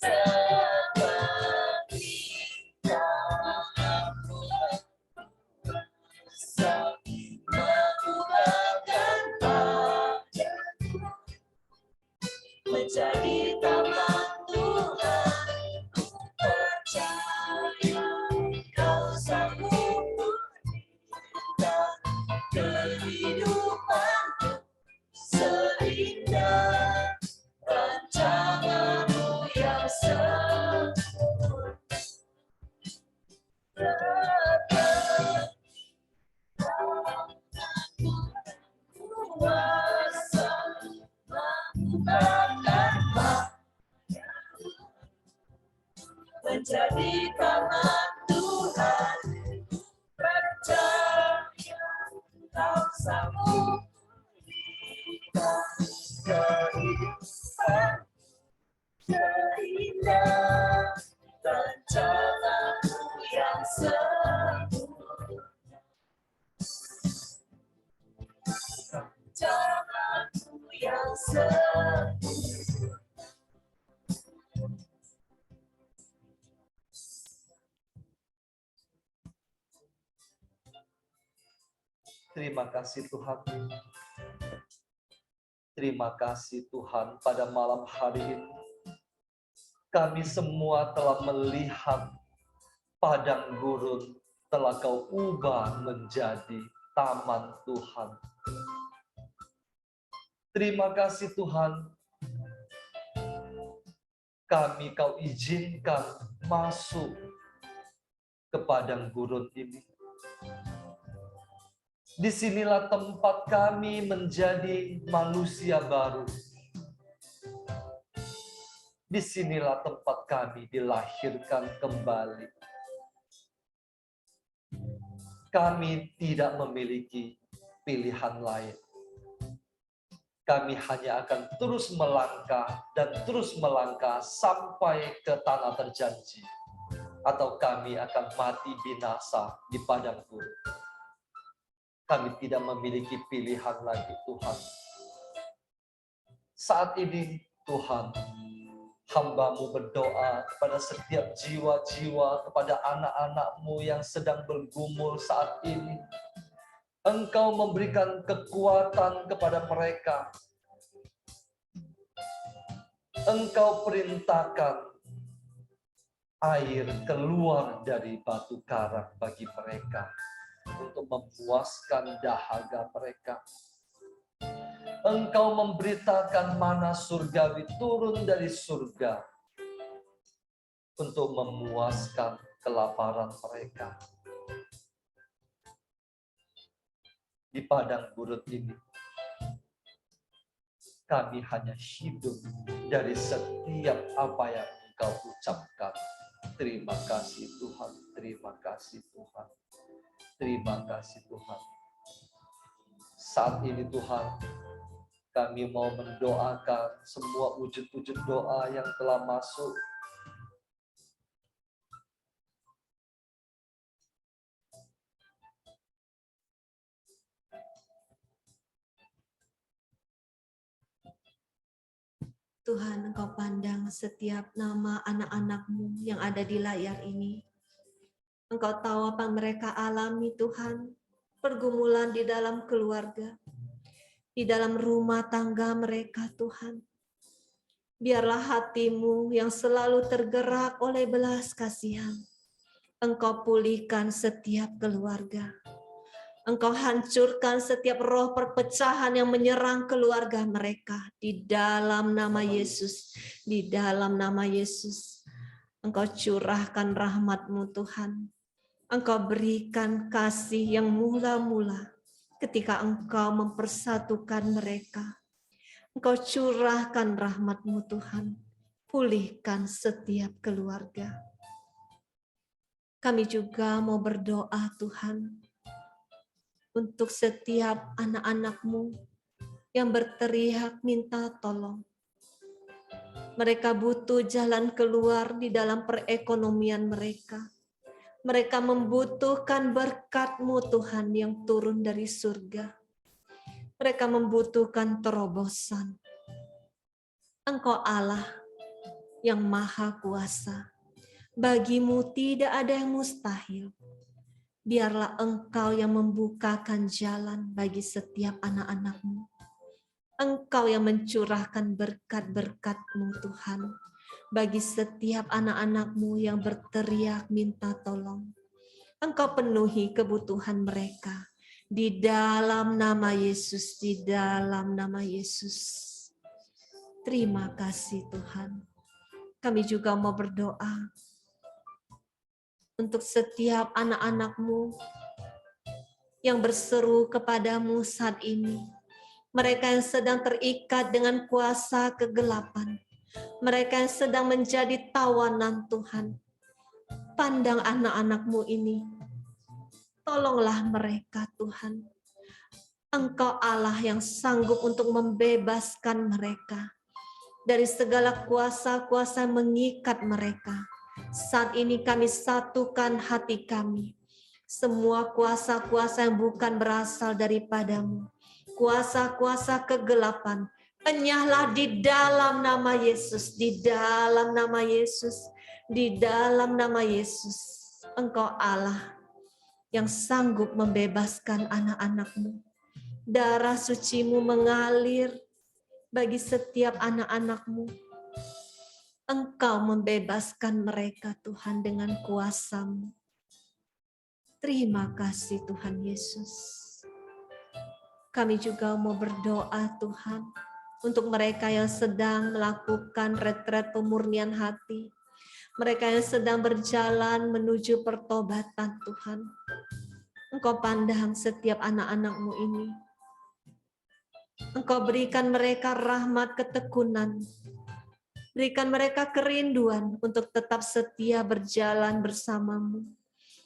Seperti kamu menguatkan padaku menjadi taman Tuhan. Ku percaya Kau sanggup memberikan kehidupanku seindah rancangan-Mu yang sempurna. Kuasa mengubahkan padamu menjadi taman Tuhan. Percaya Kau sanggup memberikan kehidupan seindah rancangan-Mu yang sempurna. Rancangan-Mu yang sempurna. Terima kasih Tuhan. Terima kasih Tuhan, pada malam hari ini kami semua telah melihat padang gurun telah Kau ubah menjadi taman Tuhan. Terima kasih Tuhan, kami Kau izinkan masuk ke padang gurun ini. Disinilah tempat kami menjadi manusia baru. Disinilah tempat kami dilahirkan kembali. Kami tidak memiliki pilihan lain. Kami hanya akan terus melangkah dan terus melangkah sampai ke tanah terjanji. Atau kami akan mati binasa di padang gurun. Kami tidak memiliki pilihan lagi Tuhan. Saat ini Tuhan, hamba-Mu berdoa kepada setiap jiwa-jiwa, kepada anak-anak-Mu yang sedang bergumul saat ini. Engkau memberikan kekuatan kepada mereka. Engkau perintahkan air keluar dari batu karang bagi mereka untuk memuaskan dahaga mereka. Engkau memberitakan mana surgawi turun dari surga untuk memuaskan kelaparan mereka. Di padang gurun ini, kami hanya hidup dari setiap apa yang Engkau ucapkan. Terima kasih Tuhan, terima kasih Tuhan. Terima kasih Tuhan. Saat ini Tuhan, kami mau mendoakan semua wujud-wujud doa yang telah masuk. Tuhan, Engkau pandang setiap nama anak-anak-Mu yang ada di layar ini. Engkau tahu apa yang mereka alami, Tuhan. Pergumulan di dalam keluarga, di dalam rumah tangga mereka, Tuhan. Biarlah hati-Mu yang selalu tergerak oleh belas kasihan. Engkau pulihkan setiap keluarga. Engkau hancurkan setiap roh perpecahan yang menyerang keluarga mereka. Di dalam nama Yesus. Di dalam nama Yesus. Engkau curahkan rahmat-Mu Tuhan. Engkau berikan kasih yang mula-mula ketika Engkau mempersatukan mereka. Engkau curahkan rahmat-Mu Tuhan. Pulihkan setiap keluarga. Kami juga mau berdoa Tuhan, untuk setiap anak-anak-Mu yang berteriak minta tolong. Mereka butuh jalan keluar di dalam perekonomian mereka. Mereka membutuhkan berkat-Mu Tuhan yang turun dari surga. Mereka membutuhkan terobosan. Engkau Allah yang maha kuasa. Bagi-Mu tidak ada yang mustahil. Biarlah Engkau yang membukakan jalan bagi setiap anak-anak-Mu. Engkau yang mencurahkan berkat-berkat-Mu Tuhan, bagi setiap anak-anak-Mu yang berteriak minta tolong. Engkau penuhi kebutuhan mereka, di dalam nama Yesus, di dalam nama Yesus. Terima kasih Tuhan. Kami juga mau berdoa untuk setiap anak-anak-Mu yang berseru kepadamu saat ini. Mereka yang sedang terikat dengan kuasa kegelapan. Mereka yang sedang menjadi tawanan Tuhan. Pandang anak-anak-Mu ini. Tolonglah mereka Tuhan. Engkau Allah yang sanggup untuk membebaskan mereka dari segala kuasa-kuasa yang mengikat mereka. Saat ini kami satukan hati kami. Semua kuasa-kuasa yang bukan berasal daripadamu. Kuasa-kuasa kegelapan. Enyahlah di dalam nama Yesus. Di dalam nama Yesus. Di dalam nama Yesus. Engkau Allah yang sanggup membebaskan anak-anak-Mu. Darah suci-Mu mengalir bagi setiap anak-anak-Mu. Engkau membebaskan mereka Tuhan dengan kuasa-Mu. Terima kasih Tuhan Yesus. Kami juga mau berdoa Tuhan untuk mereka yang sedang melakukan retret pemurnian hati. Mereka yang sedang berjalan menuju pertobatan Tuhan. Engkau pandang setiap anak-anak-Mu ini. Engkau berikan mereka rahmat ketekunan. Berikan mereka kerinduan untuk tetap setia berjalan bersama-Mu.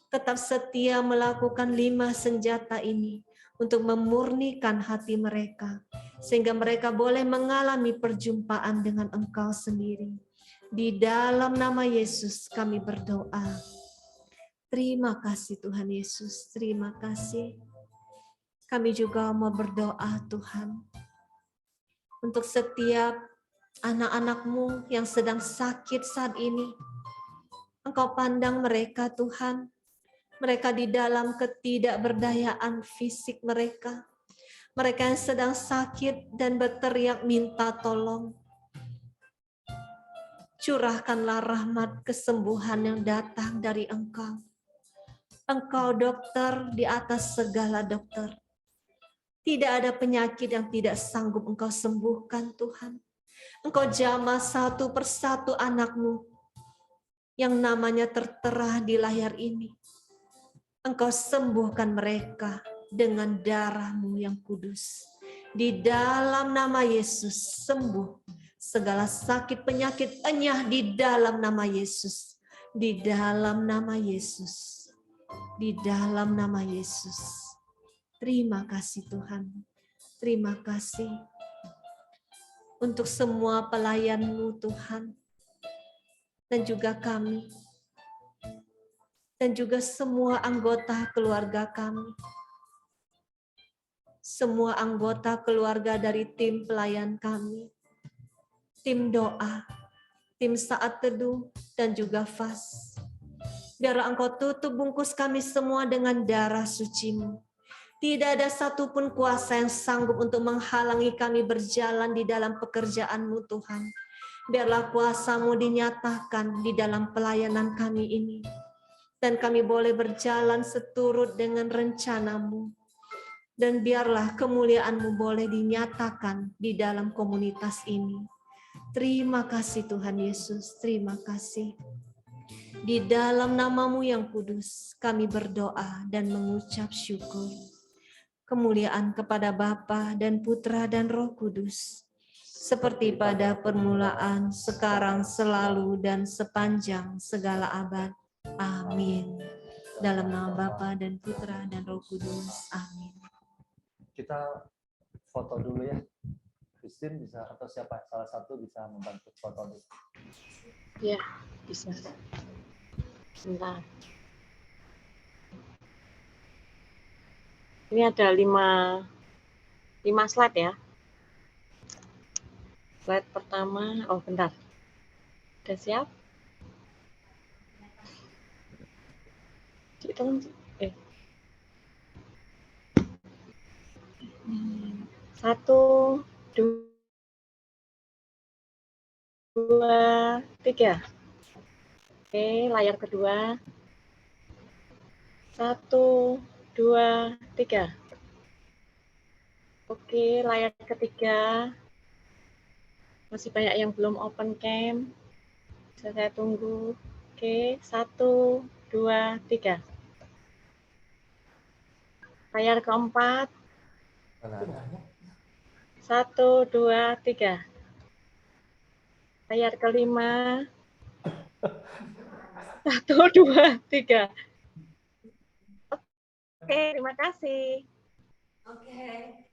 Tetap setia melakukan 5 senjata ini untuk memurnikan hati mereka. Sehingga mereka boleh mengalami perjumpaan dengan Engkau sendiri. Di dalam nama Yesus kami berdoa. Terima kasih Tuhan Yesus, terima kasih. Kami juga mau berdoa Tuhan. Untuk setiap anak-anak-Mu yang sedang sakit saat ini. Engkau pandang mereka Tuhan. Mereka di dalam ketidakberdayaan fisik mereka. Mereka yang sedang sakit dan berteriak minta tolong. Curahkanlah rahmat kesembuhan yang datang dari Engkau. Engkau dokter di atas segala dokter. Tidak ada penyakit yang tidak sanggup Engkau sembuhkan Tuhan. Engkau jamah satu persatu anak-Mu yang namanya tertera di layar ini. Engkau sembuhkan mereka dengan darah-Mu yang kudus. Di dalam nama Yesus sembuh. Segala sakit penyakit enyah di dalam nama Yesus. Di dalam nama Yesus. Di dalam nama Yesus. Terima kasih Tuhan. Terima kasih untuk semua pelayan-Mu Tuhan, dan juga kami, dan juga semua anggota keluarga kami. Semua anggota keluarga dari tim pelayan kami, tim doa, tim saat teduh, dan juga fas. Biarlah Engkau tutup bungkus kami semua dengan darah suci-Mu. Tidak ada satupun kuasa yang sanggup untuk menghalangi kami berjalan di dalam pekerjaan-Mu Tuhan. Biarlah kuasa-Mu dinyatakan di dalam pelayanan kami ini. Dan kami boleh berjalan seturut dengan rencana-Mu. Dan biarlah kemuliaan-Mu boleh dinyatakan di dalam komunitas ini. Terima kasih Tuhan Yesus, terima kasih. Di dalam nama-Mu yang kudus, kami berdoa dan mengucap syukur. Kemuliaan kepada Bapa dan Putra dan Roh Kudus, seperti pada permulaan, sekarang, selalu, dan sepanjang segala abad. Amin. Dalam nama Bapa dan Putra dan Roh Kudus. Amin. Kita foto dulu ya. Christine bisa, atau siapa salah satu bisa membantu foto dulu. Ya, bisa. Sebentar. Ini ada 5 slide ya. Slide pertama, oh bentar. Udah siap? Hitung, Satu, dua, tiga. Oke, layar kedua. 1, 2, 3. Oke, layar ketiga. Masih banyak yang belum open cam. Bisa saya tunggu. Oke, 1, 2, 3. Layar keempat. 1, 2, 3. Layar kelima. 1, 2, 3. Oke, terima kasih. Oke,